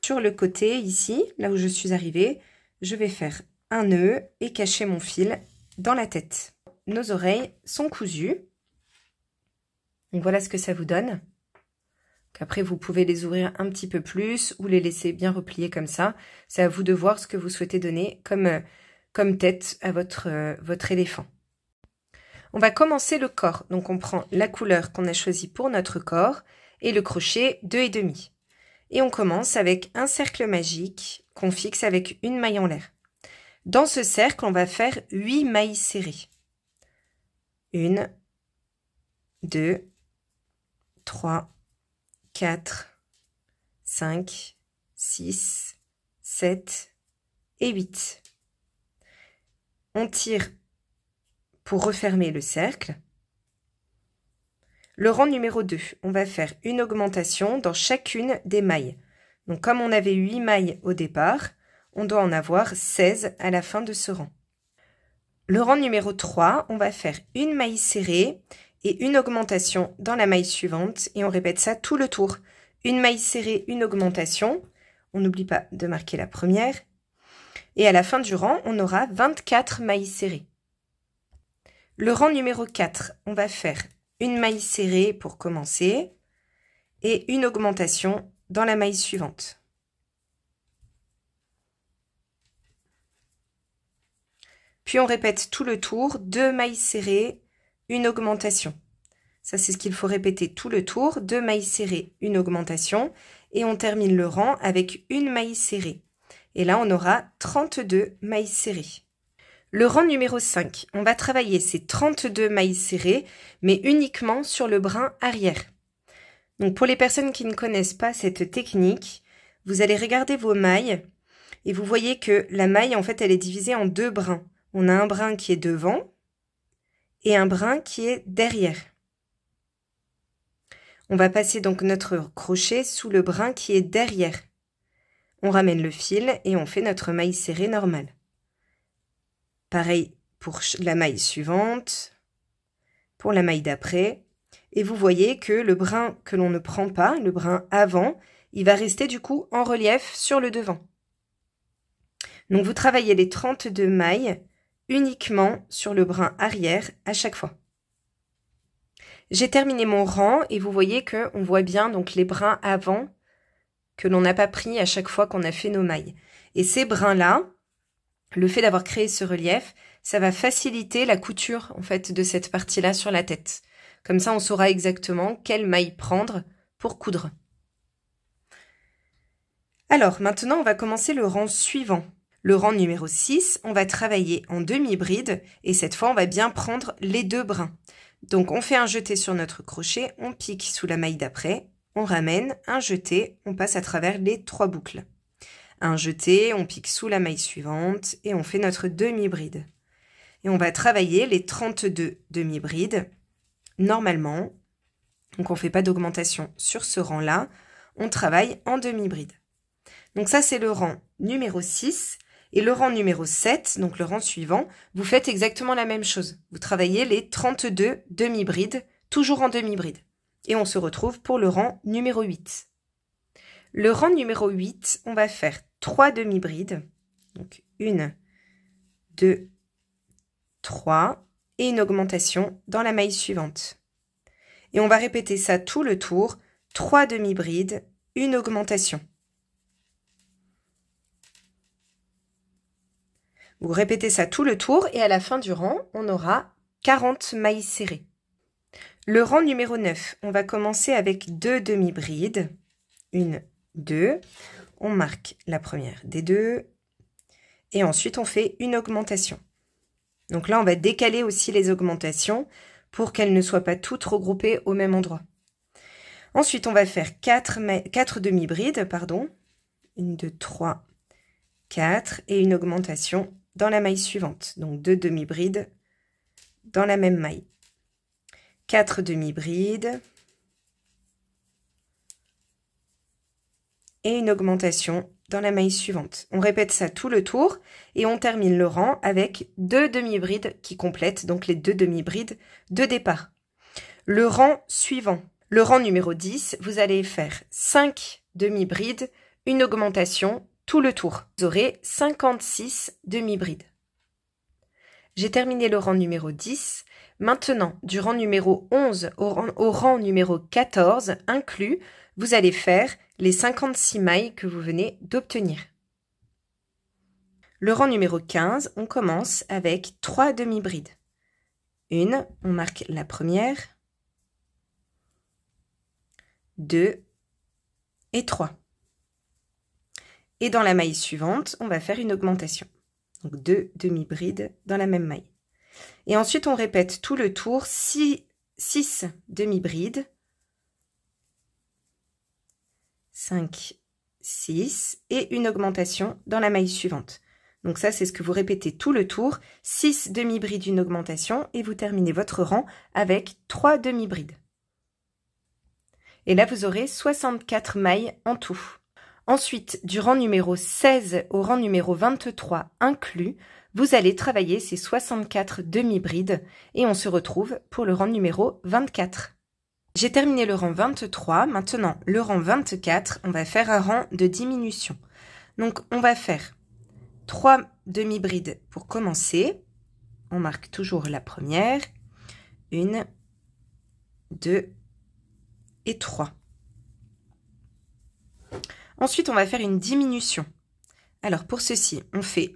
Sur le côté ici, là où je suis arrivée, je vais faire un nœud et cacher mon fil dans la tête. Nos oreilles sont cousues. Donc voilà ce que ça vous donne. Après, vous pouvez les ouvrir un petit peu plus ou les laisser bien replier comme ça. C'est à vous de voir ce que vous souhaitez donner comme tête à votre éléphant. On va commencer le corps. Donc on prend la couleur qu'on a choisie pour notre corps et le crochet 2,5. Et on commence avec un cercle magique qu'on fixe avec une maille en l'air. Dans ce cercle, on va faire 8 mailles serrées. 1, 2, 3, 4, 5, 6, 7 et 8. On tire pour refermer le cercle. Le rang numéro 2, on va faire une augmentation dans chacune des mailles. Donc comme on avait 8 mailles au départ, on doit en avoir 16 à la fin de ce rang. Le rang numéro 3, on va faire une maille serrée et une augmentation dans la maille suivante et on répète ça tout le tour. Une maille serrée, une augmentation. On n'oublie pas de marquer la première. Et à la fin du rang, on aura 24 mailles serrées. Le rang numéro 4, on va faire une maille serrée pour commencer et une augmentation dans la maille suivante. Puis on répète tout le tour, 2 mailles serrées, une augmentation. Ça, c'est ce qu'il faut répéter tout le tour, 2 mailles serrées, une augmentation, et on termine le rang avec une maille serrée. Et là, on aura 32 mailles serrées. Le rang numéro 5, on va travailler ces 32 mailles serrées, mais uniquement sur le brin arrière. Donc pour les personnes qui ne connaissent pas cette technique, vous allez regarder vos mailles et vous voyez que la maille, en fait, elle est divisée en 2 brins. On a un brin qui est devant et un brin qui est derrière. On va passer donc notre crochet sous le brin qui est derrière. On ramène le fil et on fait notre maille serrée normale. Pareil pour la maille suivante, pour la maille d'après. Et vous voyez que le brin que l'on ne prend pas, le brin avant, il va rester du coup en relief sur le devant. Donc vous travaillez les 32 mailles uniquement sur le brin arrière à chaque fois. J'ai terminé mon rang et vous voyez qu'on voit bien donc les brins avant que l'on n'a pas pris à chaque fois qu'on a fait nos mailles. Et ces brins-là, le fait d'avoir créé ce relief, ça va faciliter la couture en fait de cette partie-là sur la tête. Comme ça, on saura exactement quelle maille prendre pour coudre. Alors, maintenant, on va commencer le rang suivant. Le rang numéro 6, on va travailler en demi-bride et cette fois, on va bien prendre les 2 brins. Donc, on fait un jeté sur notre crochet, on pique sous la maille d'après, on ramène, un jeté, on passe à travers les 3 boucles. Un jeté, on pique sous la maille suivante et on fait notre demi-bride. Et on va travailler les 32 demi-brides normalement. Donc, on ne fait pas d'augmentation sur ce rang-là, on travaille en demi-bride. Donc ça, c'est le rang numéro 6. Et le rang numéro 7, donc le rang suivant, vous faites exactement la même chose. Vous travaillez les 32 demi-brides, toujours en demi-bride. Et on se retrouve pour le rang numéro 8. Le rang numéro 8, on va faire 3 demi-brides. Donc 1, 2, 3 et une augmentation dans la maille suivante. Et on va répéter ça tout le tour, 3 demi-brides, une augmentation. Vous répétez ça tout le tour et à la fin du rang, on aura 40 mailles serrées. Le rang numéro 9, on va commencer avec 2 demi-brides. 1, 2. On marque la première des 2. Et ensuite, on fait une augmentation. Donc là, on va décaler aussi les augmentations pour qu'elles ne soient pas toutes regroupées au même endroit. Ensuite, on va faire 4 demi-brides, pardon. 1, 2, 3, 4 et une augmentation dans la maille suivante. Donc 2 demi-brides dans la même maille. 4 demi-brides et une augmentation dans la maille suivante. On répète ça tout le tour et on termine le rang avec 2 demi-brides qui complètent donc les 2 demi-brides de départ. Le rang suivant. Le rang numéro 10, vous allez faire 5 demi-brides, une augmentation, tout le tour. Vous aurez 56 demi-brides. J'ai terminé le rang numéro 10. Maintenant, du rang numéro 11 au rang numéro 14 inclus, vous allez faire les 56 mailles que vous venez d'obtenir. Le rang numéro 15, on commence avec 3 demi-brides. Une, on marque la première, 2 et 3. Et dans la maille suivante, on va faire une augmentation. Donc 2 demi-brides dans la même maille. Et ensuite, on répète tout le tour, 6 demi-brides, 5, 6 et une augmentation dans la maille suivante. Donc ça, c'est ce que vous répétez tout le tour, 6 demi-brides, une augmentation et vous terminez votre rang avec 3 demi-brides. Et là, vous aurez 64 mailles en tout. Ensuite, du rang numéro 16 au rang numéro 23 inclus, vous allez travailler ces 64 demi-brides et on se retrouve pour le rang numéro 24. J'ai terminé le rang 23, maintenant le rang 24, on va faire un rang de diminution. Donc on va faire 3 demi-brides pour commencer. On marque toujours la première, 1, 2 et 3. Ensuite, on va faire une diminution. Alors, pour ceci, on fait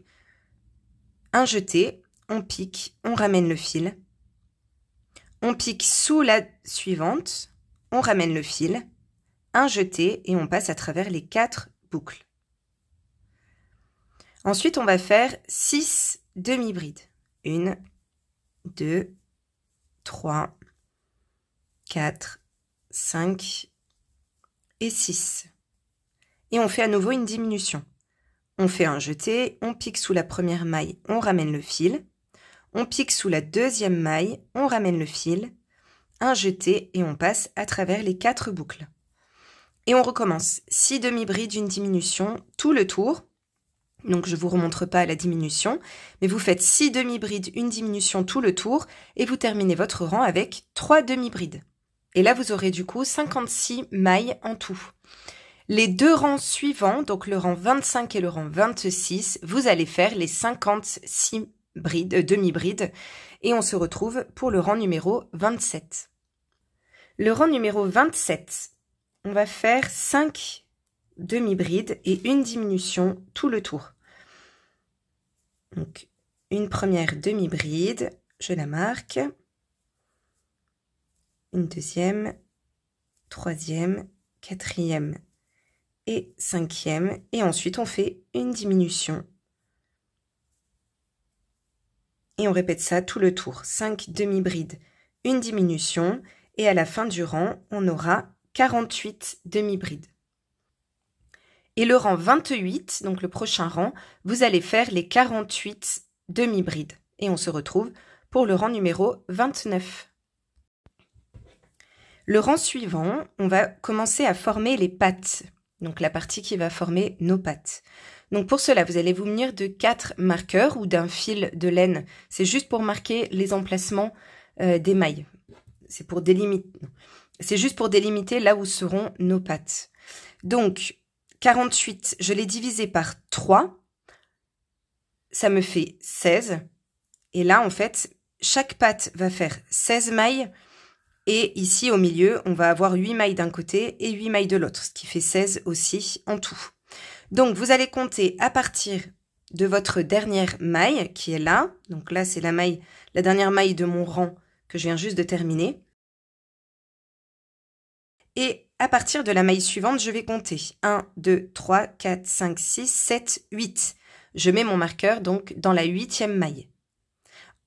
un jeté, on pique, on ramène le fil. On pique sous la suivante, on ramène le fil, un jeté et on passe à travers les 4 boucles. Ensuite, on va faire 6 demi-brides. 1, 2, 3, 4, 5 et 6. Et on fait à nouveau une diminution. On fait un jeté, on pique sous la première maille, on ramène le fil. On pique sous la deuxième maille, on ramène le fil, un jeté et on passe à travers les 4 boucles. Et on recommence 6 demi-brides, une diminution, tout le tour. Donc je ne vous remontre pas la diminution, mais vous faites 6 demi-brides, une diminution tout le tour et vous terminez votre rang avec 3 demi-brides. Et là, vous aurez du coup 56 mailles en tout. Les 2 rangs suivants, donc le rang 25 et le rang 26, vous allez faire les 56 demi-brides et on se retrouve pour le rang numéro 27. Le rang numéro 27, on va faire 5 demi-brides et une diminution tout le tour. Donc une première demi-bride, je la marque, une deuxième, troisième, quatrième et cinquième et ensuite on fait une diminution. Et on répète ça tout le tour. 5 demi-brides, une diminution. Et à la fin du rang, on aura 48 demi-brides. Et le rang 28, donc le prochain rang, vous allez faire les 48 demi-brides. Et on se retrouve pour le rang numéro 29. Le rang suivant, on va commencer à former les pattes. Donc la partie qui va former nos pattes. Donc pour cela, vous allez vous munir de 4 marqueurs ou d'un fil de laine. C'est juste pour marquer les emplacements des mailles. C'est pour délimiter. C'est juste pour délimiter là où seront nos pattes. Donc 48, je l'ai divisé par 3. Ça me fait 16. Et là, en fait, chaque patte va faire 16 mailles. Et ici, au milieu, on va avoir 8 mailles d'un côté et 8 mailles de l'autre, ce qui fait 16 aussi en tout. Donc, vous allez compter à partir de votre dernière maille qui est là. Donc là, c'est la dernière maille de mon rang que je viens juste de terminer. Et à partir de la maille suivante, je vais compter 1, 2, 3, 4, 5, 6, 7, 8. Je mets mon marqueur donc dans la 8e maille.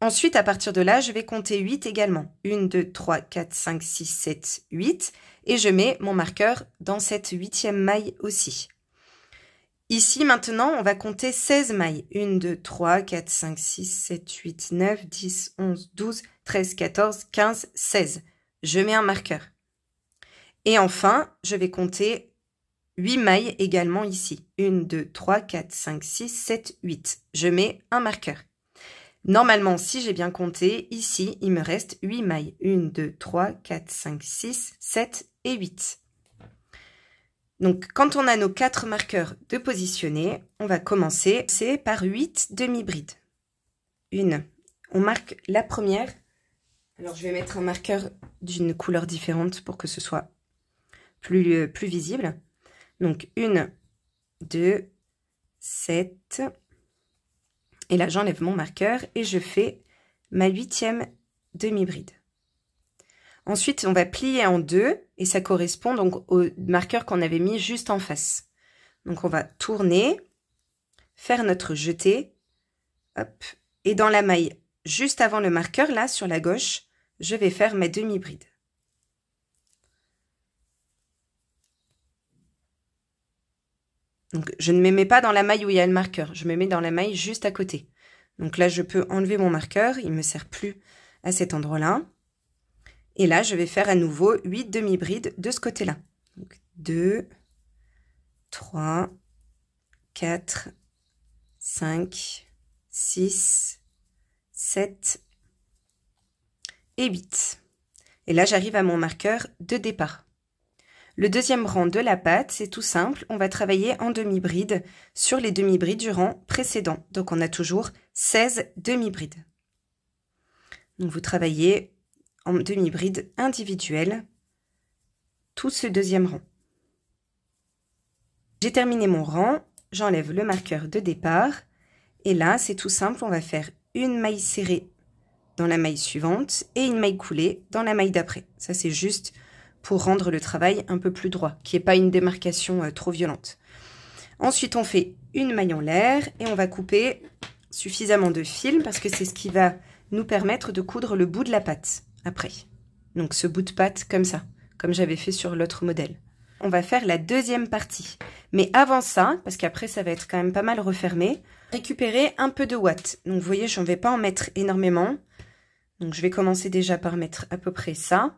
Ensuite, à partir de là, je vais compter 8 également. 1, 2, 3, 4, 5, 6, 7, 8. Et je mets mon marqueur dans cette 8e maille aussi. Ici, maintenant, on va compter 16 mailles. 1, 2, 3, 4, 5, 6, 7, 8, 9, 10, 11, 12, 13, 14, 15, 16. Je mets un marqueur. Et enfin, je vais compter 8 mailles également ici. 1, 2, 3, 4, 5, 6, 7, 8. Je mets un marqueur. Normalement, si j'ai bien compté, ici, il me reste 8 mailles. 1, 2, 3, 4, 5, 6, 7 et 8. Donc, quand on a nos 4 marqueurs de positionner, on va commencer par 8 demi-brides. On marque la première. Alors, je vais mettre un marqueur d'une couleur différente pour que ce soit plus visible. Donc, 1, 2, 7. Et là, j'enlève mon marqueur et je fais ma 8e demi-bride. Ensuite, on va plier en deux et ça correspond donc au marqueur qu'on avait mis juste en face. Donc, on va tourner, faire notre jeté, hop, et dans la maille juste avant le marqueur, là, sur la gauche, je vais faire ma demi-bride. Donc, je ne me mets pas dans la maille où il y a le marqueur, je me mets dans la maille juste à côté. Donc là, je peux enlever mon marqueur, il ne me sert plus à cet endroit-là. Et là, je vais faire à nouveau 8 demi-brides de ce côté-là. 2, 3, 4, 5, 6, 7 et 8. Et là, j'arrive à mon marqueur de départ. Le deuxième rang de la patte, c'est tout simple, on va travailler en demi-bride sur les demi-brides du rang précédent. Donc, on a toujours 16 demi-brides. Donc, vous travaillez en demi-bride individuelle tout ce deuxième rang. J'ai terminé mon rang, j'enlève le marqueur de départ et là, c'est tout simple, on va faire une maille serrée dans la maille suivante et une maille coulée dans la maille d'après. Ça, c'est juste pour rendre le travail un peu plus droit, qu'il n'y ait pas une démarcation trop violente. Ensuite, on fait une maille en l'air et on va couper suffisamment de fil parce que c'est ce qui va nous permettre de coudre le bout de la patte après. Donc, ce bout de patte comme ça, comme j'avais fait sur l'autre modèle. On va faire la deuxième partie. Mais avant ça, parce qu'après, ça va être quand même pas mal refermé, récupérer un peu de ouate. Donc, vous voyez, je ne vais pas en mettre énormément. Donc, je vais commencer déjà par mettre à peu près ça.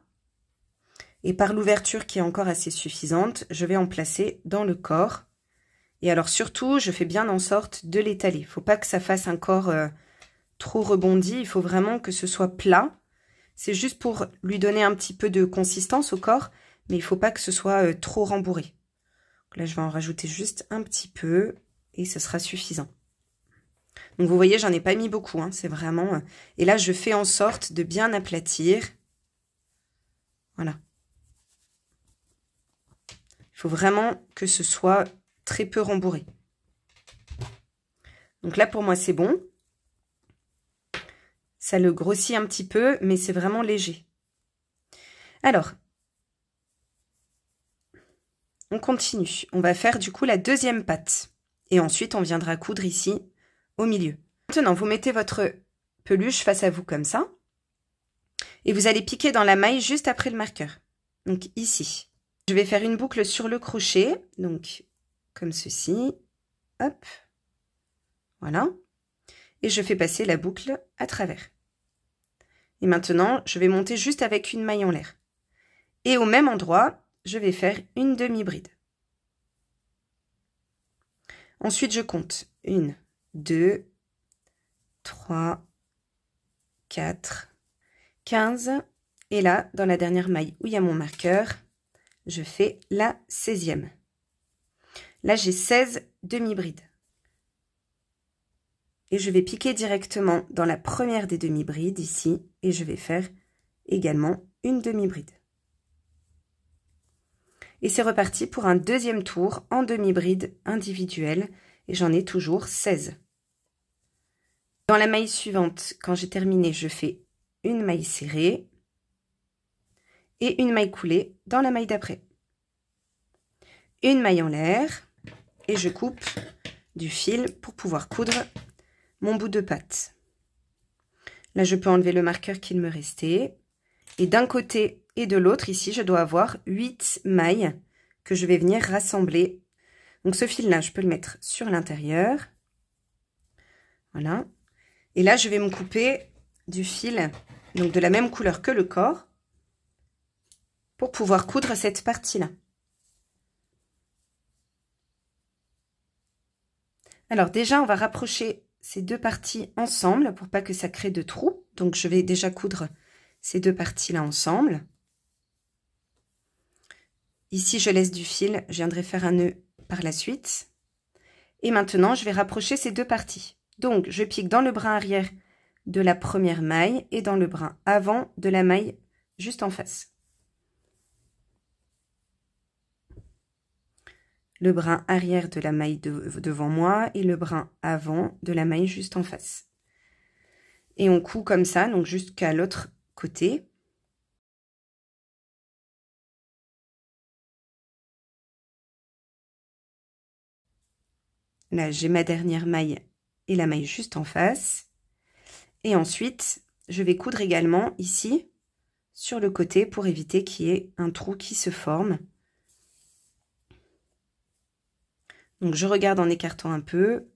Et par l'ouverture qui est encore assez suffisante, je vais en placer dans le corps. Et alors surtout, je fais bien en sorte de l'étaler. Il ne faut pas que ça fasse un corps trop rebondi, il faut vraiment que ce soit plat. C'est juste pour lui donner un petit peu de consistance au corps, mais il ne faut pas que ce soit trop rembourré. Donc là, je vais en rajouter juste un petit peu et ce sera suffisant. Donc vous voyez, j'en ai pas mis beaucoup, hein, c'est vraiment... Et là, je fais en sorte de bien aplatir. Voilà. Il faut vraiment que ce soit très peu rembourré. Donc là, pour moi, c'est bon. Ça le grossit un petit peu, mais c'est vraiment léger. Alors, on continue. On va faire du coup la deuxième patte. Et ensuite, on viendra coudre ici au milieu. Maintenant, vous mettez votre peluche face à vous comme ça. Et vous allez piquer dans la maille juste après le marqueur. Donc ici. Je vais faire une boucle sur le crochet, donc comme ceci, hop, voilà, et je fais passer la boucle à travers. Et maintenant, je vais monter juste avec une maille en l'air. Et au même endroit, je vais faire une demi-bride. Ensuite, je compte 1, 2, 3, 4, 15, et là, dans la dernière maille où il y a mon marqueur, je fais la 16e. Là, j'ai 16 demi-brides. Et je vais piquer directement dans la première des demi-brides ici. Et je vais faire également une demi-bride. Et c'est reparti pour un deuxième tour en demi-bride individuelle. Et j'en ai toujours 16. Dans la maille suivante, quand j'ai terminé, je fais une maille serrée. Et une maille coulée dans la maille d'après. Une maille en l'air et je coupe du fil pour pouvoir coudre mon bout de patte. Là, je peux enlever le marqueur qu'il me restait. Et d'un côté et de l'autre, ici, je dois avoir 8 mailles que je vais venir rassembler. Donc, ce fil-là, je peux le mettre sur l'intérieur. Voilà. Et là, je vais me couper du fil, donc de la même couleur que le corps, pour pouvoir coudre cette partie-là. Alors déjà, on va rapprocher ces deux parties ensemble pour pas que ça crée de trous. Donc je vais déjà coudre ces deux parties-là ensemble. Ici, je laisse du fil, je viendrai faire un nœud par la suite. Et maintenant, je vais rapprocher ces deux parties. Donc, je pique dans le brin arrière de la première maille et dans le brin avant de la maille juste en face. Le brin arrière de la maille devant moi et le brin avant de la maille juste en face. Et on coud comme ça, donc jusqu'à l'autre côté. Là, j'ai ma dernière maille et la maille juste en face. Et ensuite, je vais coudre également ici, sur le côté, pour éviter qu'il y ait un trou qui se forme. Donc, je regarde en écartant un peu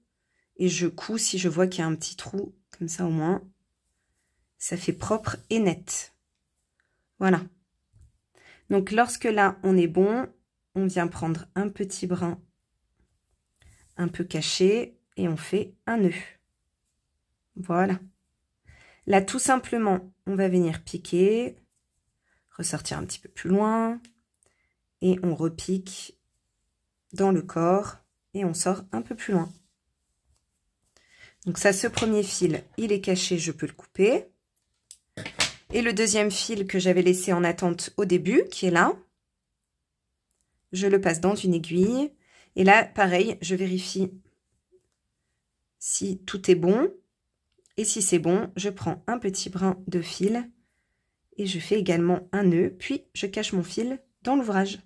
et je couds si je vois qu'il y a un petit trou, comme ça au moins, ça fait propre et net. Voilà. Donc, lorsque là, on est bon, on vient prendre un petit brin un peu caché et on fait un nœud. Voilà. Là, tout simplement, on va venir piquer, ressortir un petit peu plus loin et on repique dans le corps et on sort un peu plus loin. Donc ça, ce premier fil, il est caché, je peux le couper. Et le deuxième fil que j'avais laissé en attente au début, qui est là, je le passe dans une aiguille. Et là, pareil, je vérifie si tout est bon. Et si c'est bon, je prends un petit brin de fil et je fais également un nœud, puis je cache mon fil dans l'ouvrage.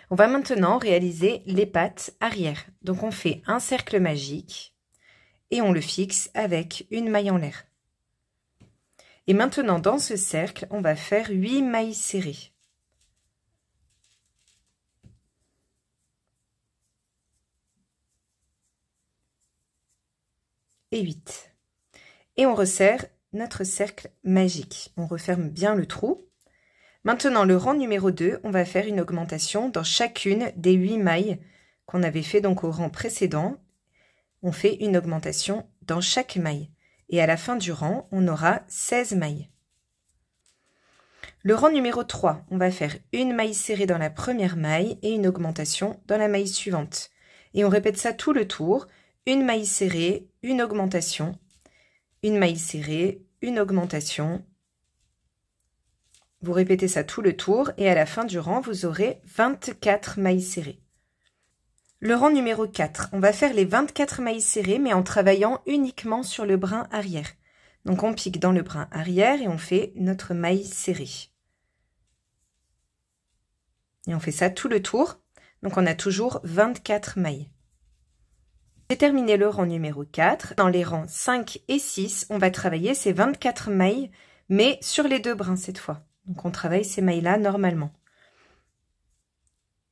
On va maintenant réaliser les pattes arrière. Donc on fait un cercle magique et on le fixe avec une maille en l'air. Et maintenant dans ce cercle, on va faire 8 mailles serrées. Et 8. Et on resserre notre cercle magique. On referme bien le trou. Maintenant, le rang numéro 2, on va faire une augmentation dans chacune des 8 mailles qu'on avait fait donc au rang précédent. On fait une augmentation dans chaque maille. Et à la fin du rang, on aura 16 mailles. Le rang numéro 3, on va faire une maille serrée dans la première maille et une augmentation dans la maille suivante. Et on répète ça tout le tour. Une maille serrée, une augmentation, une maille serrée, une augmentation. Vous répétez ça tout le tour et à la fin du rang, vous aurez 24 mailles serrées. Le rang numéro 4, on va faire les 24 mailles serrées mais en travaillant uniquement sur le brin arrière. Donc on pique dans le brin arrière et on fait notre maille serrée. Et on fait ça tout le tour. Donc on a toujours 24 mailles. J'ai terminé le rang numéro 4. Dans les rangs 5 et 6, on va travailler ces 24 mailles, mais sur les deux brins cette fois. Donc on travaille ces mailles-là normalement.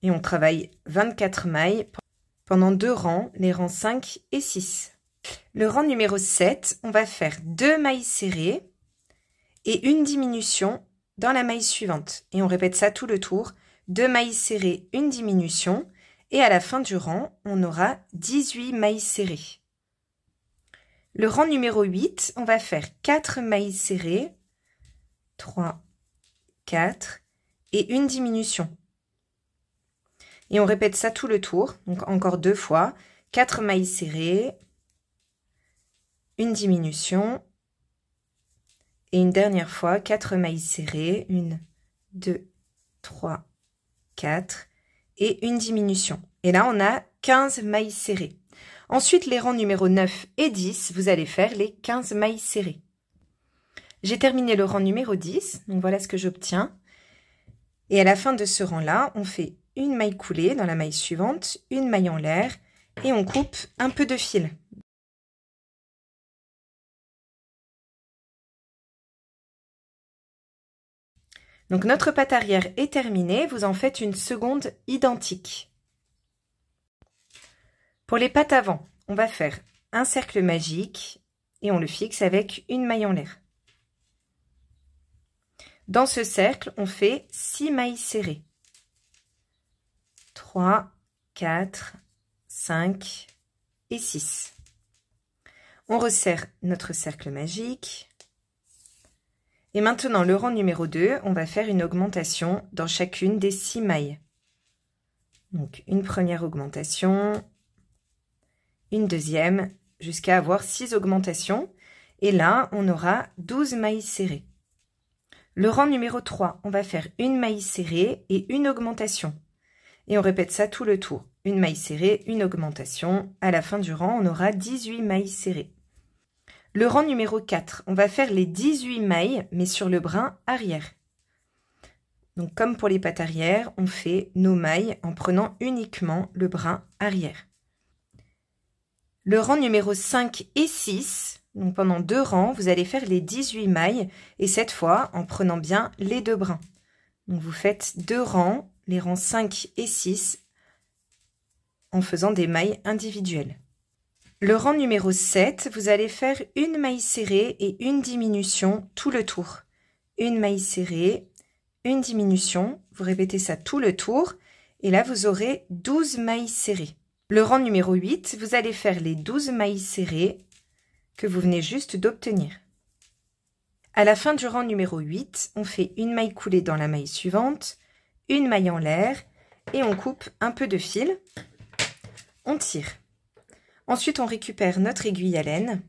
Et on travaille 24 mailles pendant 2 rangs, les rangs 5 et 6. Le rang numéro 7, on va faire 2 mailles serrées et une diminution dans la maille suivante. Et on répète ça tout le tour. 2 mailles serrées, une diminution. Et à la fin du rang, on aura 18 mailles serrées. Le rang numéro 8, on va faire 4 mailles serrées, 3, 4 et une diminution. Et on répète ça tout le tour, donc encore 2 fois, 4 mailles serrées, une diminution et une dernière fois, 4 mailles serrées, 1, 2, 3, 4 et une diminution. Et là, on a 15 mailles serrées. Ensuite, les rangs numéro 9 et 10, vous allez faire les 15 mailles serrées. J'ai terminé le rang numéro 10, donc voilà ce que j'obtiens. Et à la fin de ce rang-là, on fait une maille coulée dans la maille suivante, une maille en l'air, et on coupe un peu de fil. Donc notre patte arrière est terminée, vous en faites une seconde identique. Pour les pattes avant, on va faire un cercle magique et on le fixe avec une maille en l'air. Dans ce cercle, on fait 6 mailles serrées. 3, 4, 5 et 6. On resserre notre cercle magique. Et maintenant, le rang numéro 2, on va faire une augmentation dans chacune des 6 mailles. Donc, une première augmentation, une deuxième, jusqu'à avoir 6 augmentations. Et là, on aura 12 mailles serrées. Le rang numéro 3, on va faire une maille serrée et une augmentation. Et on répète ça tout le tour. Une maille serrée, une augmentation. À la fin du rang, on aura 18 mailles serrées. Le rang numéro 4, on va faire les 18 mailles, mais sur le brin arrière. Donc, comme pour les pattes arrière, on fait nos mailles en prenant uniquement le brin arrière. Le rang numéro 5 et 6, donc pendant 2 rangs, vous allez faire les 18 mailles, et cette fois, en prenant bien les 2 brins. Donc, vous faites 2 rangs, les rangs 5 et 6, en faisant des mailles individuelles. Le rang numéro 7, vous allez faire une maille serrée et une diminution tout le tour. Une maille serrée, une diminution, vous répétez ça tout le tour, et là vous aurez 12 mailles serrées. Le rang numéro 8, vous allez faire les 12 mailles serrées que vous venez juste d'obtenir. À la fin du rang numéro 8, on fait une maille coulée dans la maille suivante, une maille en l'air, et on coupe un peu de fil, on tire. Ensuite, on récupère notre aiguille à laine.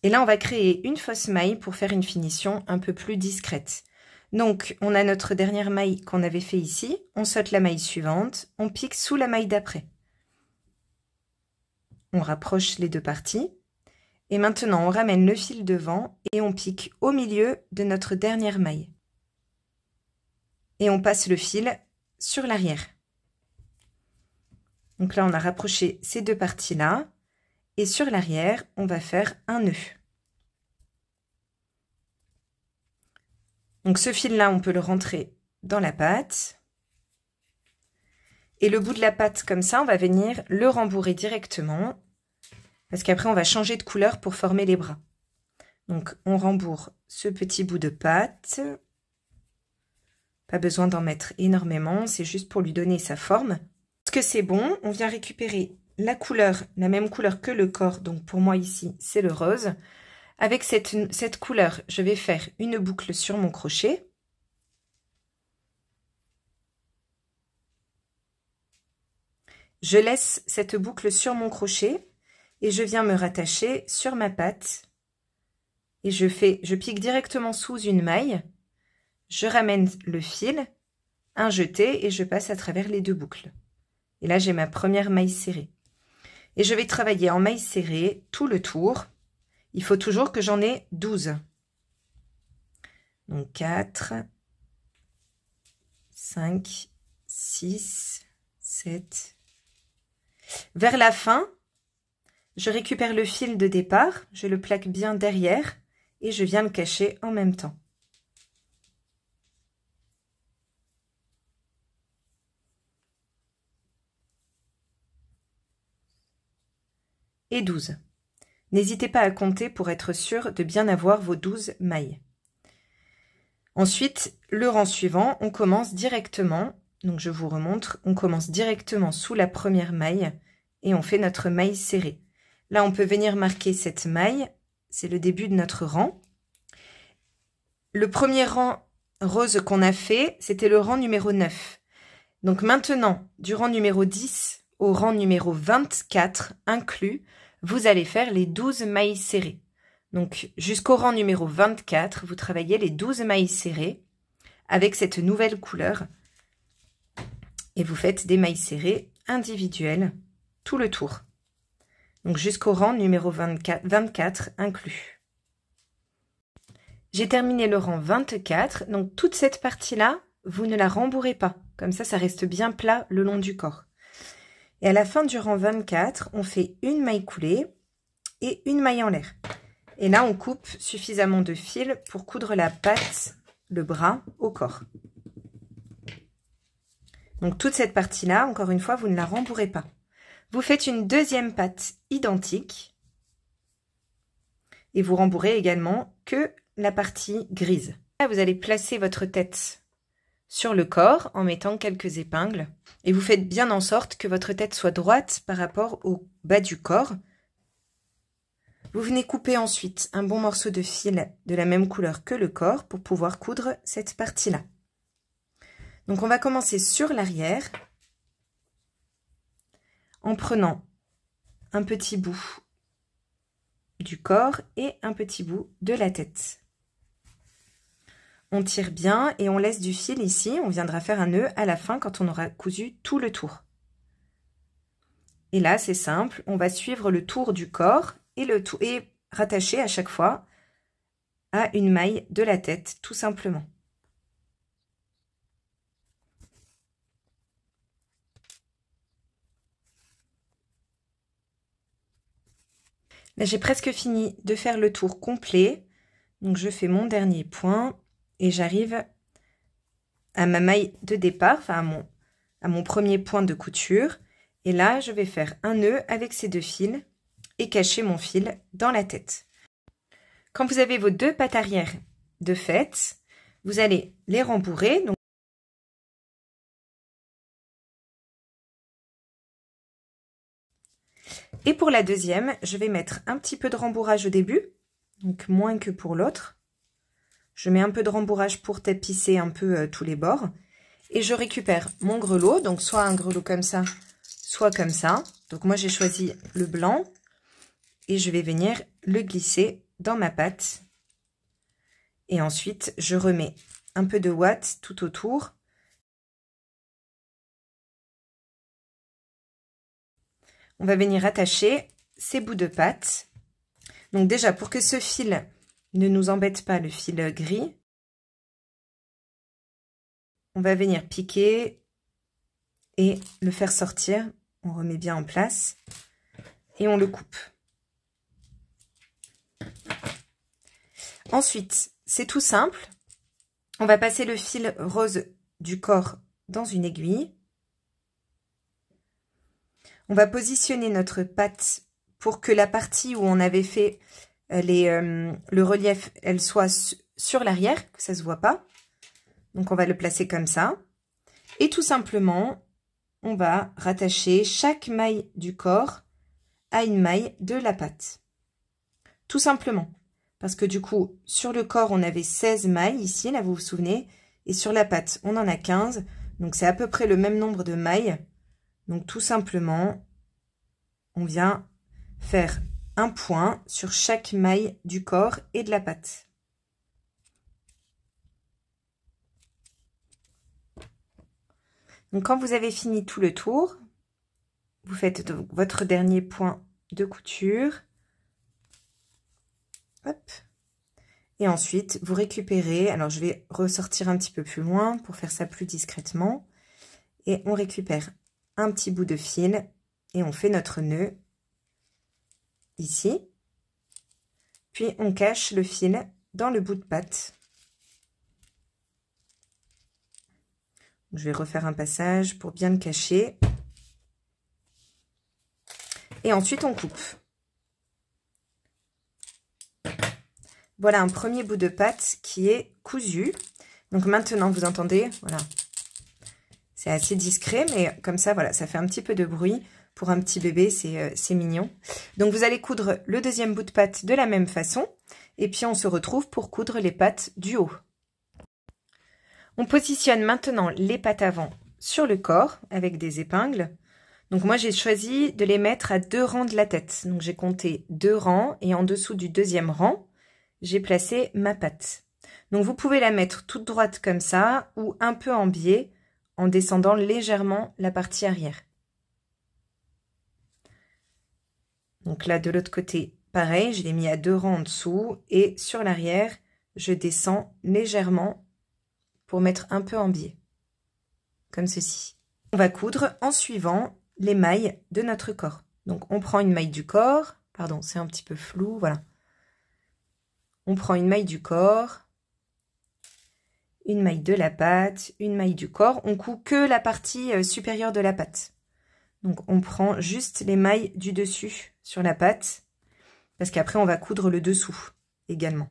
Et là, on va créer une fausse maille pour faire une finition un peu plus discrète. Donc, on a notre dernière maille qu'on avait fait ici. On saute la maille suivante. On pique sous la maille d'après. On rapproche les 2 parties. Et maintenant, on ramène le fil devant et on pique au milieu de notre dernière maille. Et on passe le fil sur l'arrière. Donc là, on a rapproché ces 2 parties-là. Et sur l'arrière, on va faire un nœud. Donc ce fil-là, on peut le rentrer dans la patte. Et le bout de la patte, comme ça, on va venir le rembourrer directement. Parce qu'après, on va changer de couleur pour former les bras. Donc, on rembourre ce petit bout de patte. Pas besoin d'en mettre énormément, c'est juste pour lui donner sa forme. Parce que c'est bon, on vient récupérer la couleur, la même couleur que le corps, donc pour moi ici c'est le rose. Avec cette couleur, je vais faire une boucle sur mon crochet. Je laisse cette boucle sur mon crochet et je viens me rattacher sur ma patte. Et je pique directement sous une maille, je ramène le fil, un jeté et je passe à travers les 2 boucles. Et là, j'ai ma première maille serrée. Et je vais travailler en maille serrée tout le tour. Il faut toujours que j'en ai 12. Donc 4, 5, 6, 7. Vers la fin, je récupère le fil de départ, je le plaque bien derrière et je viens le cacher en même temps. Et 12. N'hésitez pas à compter pour être sûr de bien avoir vos 12 mailles. Ensuite, le rang suivant, on commence directement, donc je vous remontre, on commence directement sous la première maille et on fait notre maille serrée. Là, on peut venir marquer cette maille, c'est le début de notre rang. Le premier rang rose qu'on a fait, c'était le rang numéro 9. Donc maintenant, du rang numéro 10 au rang numéro 24 inclus, vous allez faire les 12 mailles serrées. Donc jusqu'au rang numéro 24, vous travaillez les 12 mailles serrées avec cette nouvelle couleur. Et vous faites des mailles serrées individuelles tout le tour. Donc jusqu'au rang numéro 24 inclus. J'ai terminé le rang 24, donc toute cette partie-là, vous ne la rembourrez pas. Comme ça reste bien plat le long du corps. Et à la fin du rang 24, on fait une maille coulée et une maille en l'air. Et là, on coupe suffisamment de fil pour coudre la patte, le bras, au corps. Donc toute cette partie-là, encore une fois, vous ne la rembourrez pas. Vous faites une deuxième patte identique et vous rembourrez également que la partie grise. Là, vous allez placer votre tête sur le corps en mettant quelques épingles. Et vous faites bien en sorte que votre tête soit droite par rapport au bas du corps. Vous venez couper ensuite un bon morceau de fil de la même couleur que le corps pour pouvoir coudre cette partie-là. Donc on va commencer sur l'arrière en prenant un petit bout du corps et un petit bout de la tête. On tire bien et on laisse du fil ici. On viendra faire un nœud à la fin quand on aura cousu tout le tour. Et là, c'est simple. On va suivre le tour du corps et rattacher à chaque fois à une maille de la tête, tout simplement. Là, j'ai presque fini de faire le tour complet. Donc, je fais mon dernier point et j'arrive à ma maille de départ, enfin à mon premier point de couture. Et là, je vais faire un nœud avec ces deux fils et cacher mon fil dans la tête. Quand vous avez vos deux pattes arrière de faites, vous allez les rembourrer. Donc, et pour la deuxième, je vais mettre un petit peu de rembourrage au début, donc moins que pour l'autre. Je mets un peu de rembourrage pour tapisser un peu tous les bords. Et je récupère mon grelot, donc soit un grelot comme ça, soit comme ça. Donc moi j'ai choisi le blanc et je vais venir le glisser dans ma patte. Et ensuite je remets un peu de ouate tout autour. On va venir attacher ces bouts de patte. Donc déjà pour que ce fil ne nous embête pas, le fil gris, on va venir piquer et le faire sortir. On remet bien en place et on le coupe. Ensuite, c'est tout simple. On va passer le fil rose du corps dans une aiguille. On va positionner notre patte pour que la partie où on avait fait le relief, elle soit sur l'arrière, que ça ne se voit pas. Donc, on va le placer comme ça. Et tout simplement, on va rattacher chaque maille du corps à une maille de la patte. Tout simplement. Parce que du coup, sur le corps, on avait 16 mailles ici, là, vous vous souvenez. Et sur la patte, on en a 15. Donc, c'est à peu près le même nombre de mailles. Donc, tout simplement, on vient faire un point sur chaque maille du corps et de la patte. Donc, quand vous avez fini tout le tour, vous faites votre dernier point de couture. Hop. Et ensuite, vous récupérez, alors je vais ressortir un petit peu plus loin pour faire ça plus discrètement. Et on récupère un petit bout de fil et on fait notre nœud ici. Puis on cache le fil dans le bout de patte. Je vais refaire un passage pour bien le cacher. Et ensuite, on coupe. Voilà un premier bout de patte qui est cousu. Donc maintenant, vous entendez, voilà. C'est assez discret, mais comme ça, voilà, ça fait un petit peu de bruit. Pour un petit bébé, c'est mignon. Donc, vous allez coudre le deuxième bout de patte de la même façon. Et puis, on se retrouve pour coudre les pattes du haut. On positionne maintenant les pattes avant sur le corps avec des épingles. Donc moi j'ai choisi de les mettre à 2 rangs de la tête. Donc j'ai compté 2 rangs et en dessous du deuxième rang, j'ai placé ma patte. Donc vous pouvez la mettre toute droite comme ça ou un peu en biais en descendant légèrement la partie arrière. Donc là de l'autre côté, pareil, je l'ai mis à 2 rangs en dessous et sur l'arrière, je descends légèrement pour mettre un peu en biais, comme ceci. On va coudre en suivant les mailles de notre corps. Donc on prend une maille du corps, pardon, c'est un petit peu flou, voilà. On prend une maille du corps, une maille de la patte, une maille du corps. On coud que la partie supérieure de la patte. Donc on prend juste les mailles du dessus sur la patte, parce qu'après on va coudre le dessous également.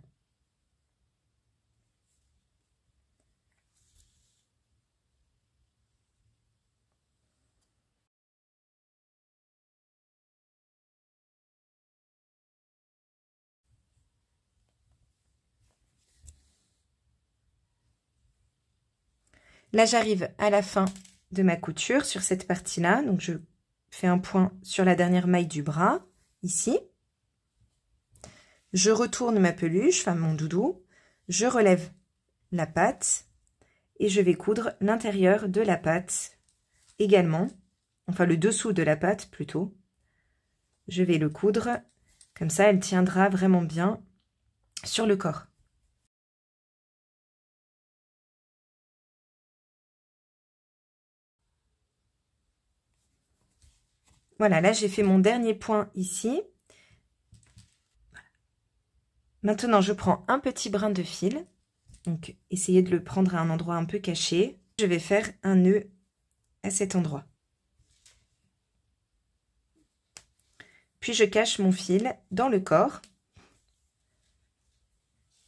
Là, j'arrive à la fin de ma couture sur cette partie-là. Donc, je fais un point sur la dernière maille du bras, ici. Je retourne ma peluche, enfin mon doudou. Je relève la patte et je vais coudre l'intérieur de la patte également. Enfin, le dessous de la patte plutôt. Je vais le coudre. Comme ça, elle tiendra vraiment bien sur le corps. Voilà, là j'ai fait mon dernier point ici. Maintenant, je prends un petit brin de fil. Donc, essayez de le prendre à un endroit un peu caché. Je vais faire un nœud à cet endroit. Puis, je cache mon fil dans le corps.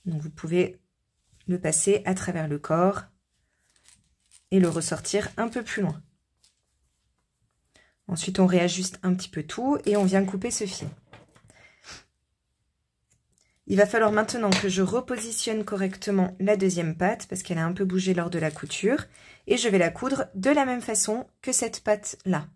Donc, vous pouvez le passer à travers le corps et le ressortir un peu plus loin. Ensuite, on réajuste un petit peu tout et on vient couper ce fil. Il va falloir maintenant que je repositionne correctement la deuxième patte parce qu'elle a un peu bougé lors de la couture. Et je vais la coudre de la même façon que cette patte-là.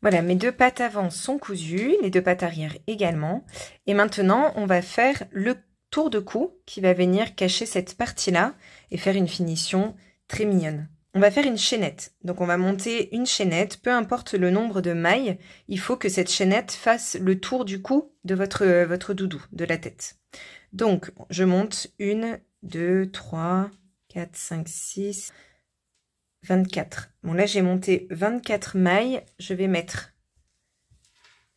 Voilà, mes deux pattes avant sont cousues, les deux pattes arrière également. Et maintenant, on va faire le tour de cou qui va venir cacher cette partie-là et faire une finition très mignonne. On va faire une chaînette. Donc, on va monter une chaînette, peu importe le nombre de mailles. Il faut que cette chaînette fasse le tour du cou de votre doudou, de la tête. Donc, je monte 1, 2, 3, 4, 5, 6, 24. Bon, là, j'ai monté 24 mailles. Je vais mettre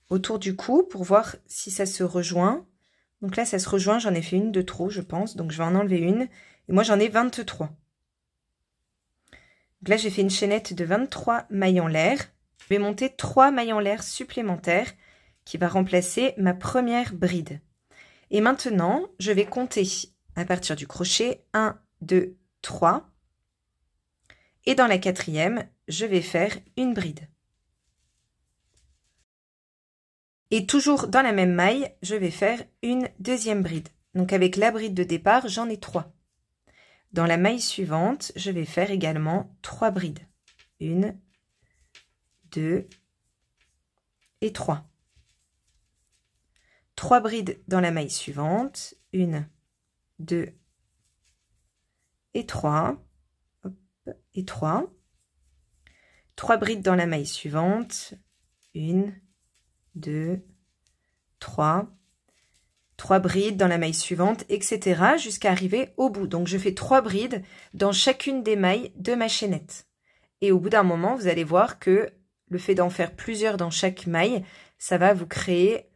autour du cou pour voir si ça se rejoint. Donc là, ça se rejoint. J'en ai fait une de trop, je pense. Donc, je vais en enlever une. Et moi, j'en ai 23. Donc là, j'ai fait une chaînette de 23 mailles en l'air. Je vais monter 3 mailles en l'air supplémentaires qui va remplacer ma première bride. Et maintenant, je vais compter à partir du crochet 1, 2, 3. Et dans la quatrième, je vais faire une bride. Et toujours dans la même maille, je vais faire une deuxième bride. Donc avec la bride de départ, j'en ai 3. Dans la maille suivante, je vais faire également 3 brides. 1, 2 et 3. 3 brides dans la maille suivante. 1, 2 et 3. Hop, et 3. 3 brides dans la maille suivante. 1, 2, 3. 3 brides dans la maille suivante, etc. jusqu'à arriver au bout. Donc, je fais 3 brides dans chacune des mailles de ma chaînette. Et au bout d'un moment, vous allez voir que le fait d'en faire plusieurs dans chaque maille, ça va vous créer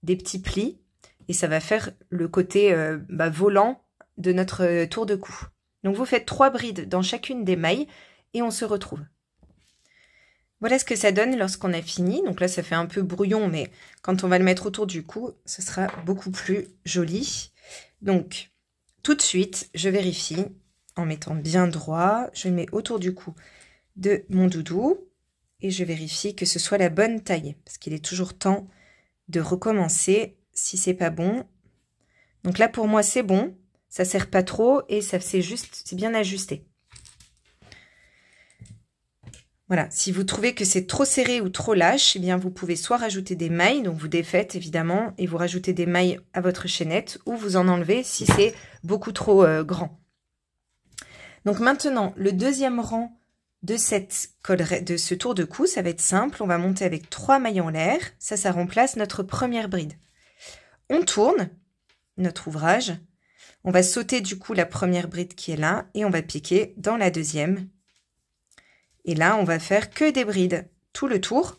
des petits plis et ça va faire le côté volant de notre tour de cou. Donc, vous faites 3 brides dans chacune des mailles et on se retrouve. Voilà ce que ça donne lorsqu'on a fini. Donc là, ça fait un peu brouillon, mais quand on va le mettre autour du cou, ce sera beaucoup plus joli. Donc, tout de suite, je vérifie en mettant bien droit. Je le mets autour du cou de mon doudou et je vérifie que ce soit la bonne taille parce qu'il est toujours temps de recommencer si c'est pas bon. Donc là, pour moi, c'est bon. Ça serre pas trop et ça c'est juste, c'est bien ajusté. Voilà, si vous trouvez que c'est trop serré ou trop lâche, eh bien vous pouvez soit rajouter des mailles, donc vous défaites évidemment, et vous rajoutez des mailles à votre chaînette, ou vous en enlevez si c'est beaucoup trop grand. Donc maintenant, le deuxième rang de ce tour de cou, ça va être simple. On va monter avec 3 mailles en l'air. Ça remplace notre première bride. On tourne notre ouvrage. On va sauter du coup la première bride qui est là, et on va piquer dans la deuxième. Et là, on va faire que des brides tout le tour.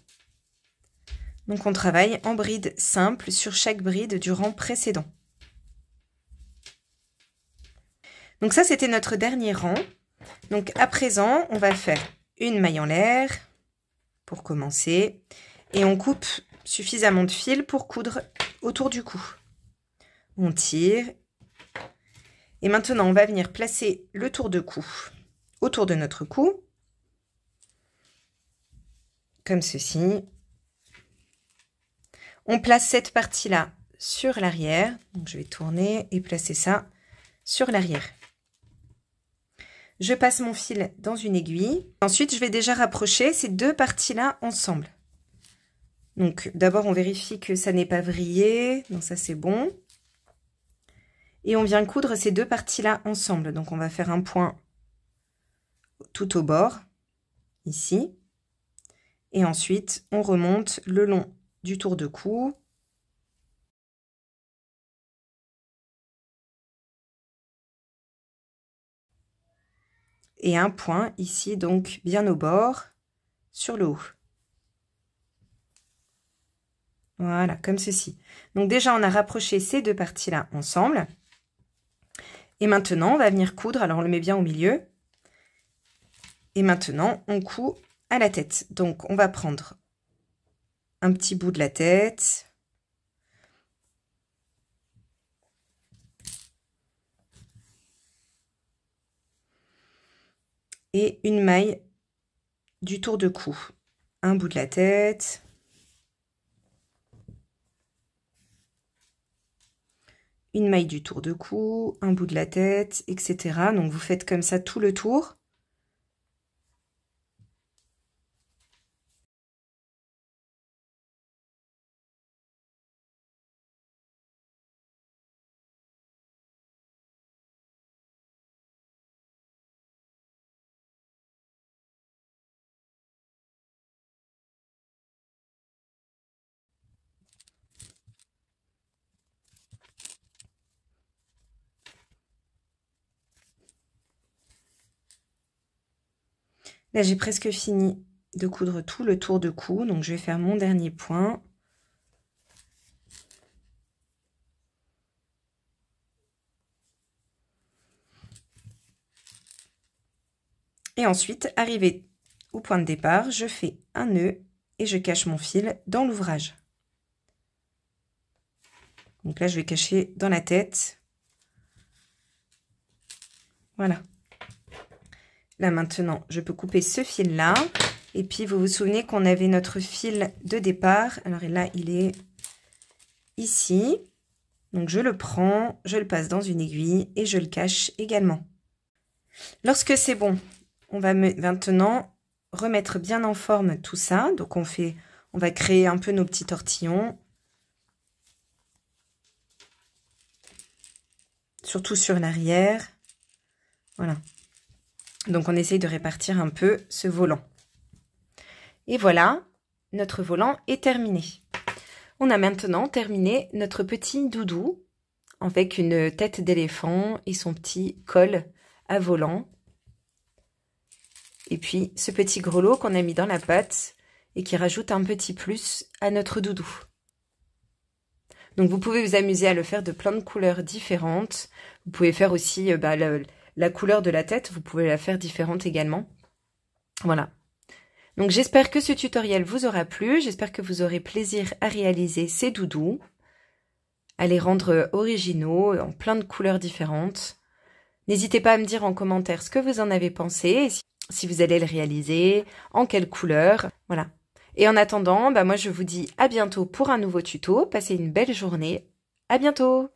Donc, on travaille en bride simple sur chaque bride du rang précédent. Donc, ça, c'était notre dernier rang. Donc, à présent, on va faire une maille en l'air pour commencer. Et on coupe suffisamment de fil pour coudre autour du cou. On tire. Et maintenant, on va venir placer le tour de cou autour de notre cou. Comme ceci. On place cette partie-là sur l'arrière. Donc, je vais tourner et placer ça sur l'arrière. Je passe mon fil dans une aiguille. Ensuite, je vais déjà rapprocher ces deux parties-là ensemble. Donc, d'abord, on vérifie que ça n'est pas vrillé. Donc, ça, c'est bon. Et on vient coudre ces deux parties-là ensemble. Donc, on va faire un point tout au bord, ici. Et ensuite, on remonte le long du tour de cou. Et un point ici, donc bien au bord, sur le haut. Voilà, comme ceci. Donc déjà, on a rapproché ces deux parties-là ensemble. Et maintenant, on va venir coudre. Alors, on le met bien au milieu. Et maintenant, on coud à la tête. Donc, on va prendre un petit bout de la tête. Et une maille du tour de cou. Un bout de la tête. Une maille du tour de cou, un bout de la tête, etc. Donc, vous faites comme ça tout le tour. Là, j'ai presque fini de coudre tout le tour de cou. Donc, je vais faire mon dernier point. Et ensuite, arrivé au point de départ, je fais un nœud et je cache mon fil dans l'ouvrage. Donc là, je vais cacher dans la tête. Voilà. Là, maintenant, je peux couper ce fil-là. Et puis, vous vous souvenez qu'on avait notre fil de départ. Alors là, il est ici. Donc, je le prends, je le passe dans une aiguille et je le cache également. Lorsque c'est bon, on va maintenant remettre bien en forme tout ça. Donc, on va créer un peu nos petits tortillons. Surtout sur l'arrière. Voilà. Donc, on essaye de répartir un peu ce volant. Et voilà, notre volant est terminé. On a maintenant terminé notre petit doudou avec une tête d'éléphant et son petit col à volant. Et puis, ce petit grelot qu'on a mis dans la pâte et qui rajoute un petit plus à notre doudou. Donc, vous pouvez vous amuser à le faire de plein de couleurs différentes. Vous pouvez faire aussi la couleur de la tête, vous pouvez la faire différente également. Voilà. Donc j'espère que ce tutoriel vous aura plu, j'espère que vous aurez plaisir à réaliser ces doudous, à les rendre originaux, en plein de couleurs différentes. N'hésitez pas à me dire en commentaire ce que vous en avez pensé, si vous allez le réaliser, en quelle couleur, voilà. Et en attendant, moi je vous dis à bientôt pour un nouveau tuto, passez une belle journée, à bientôt!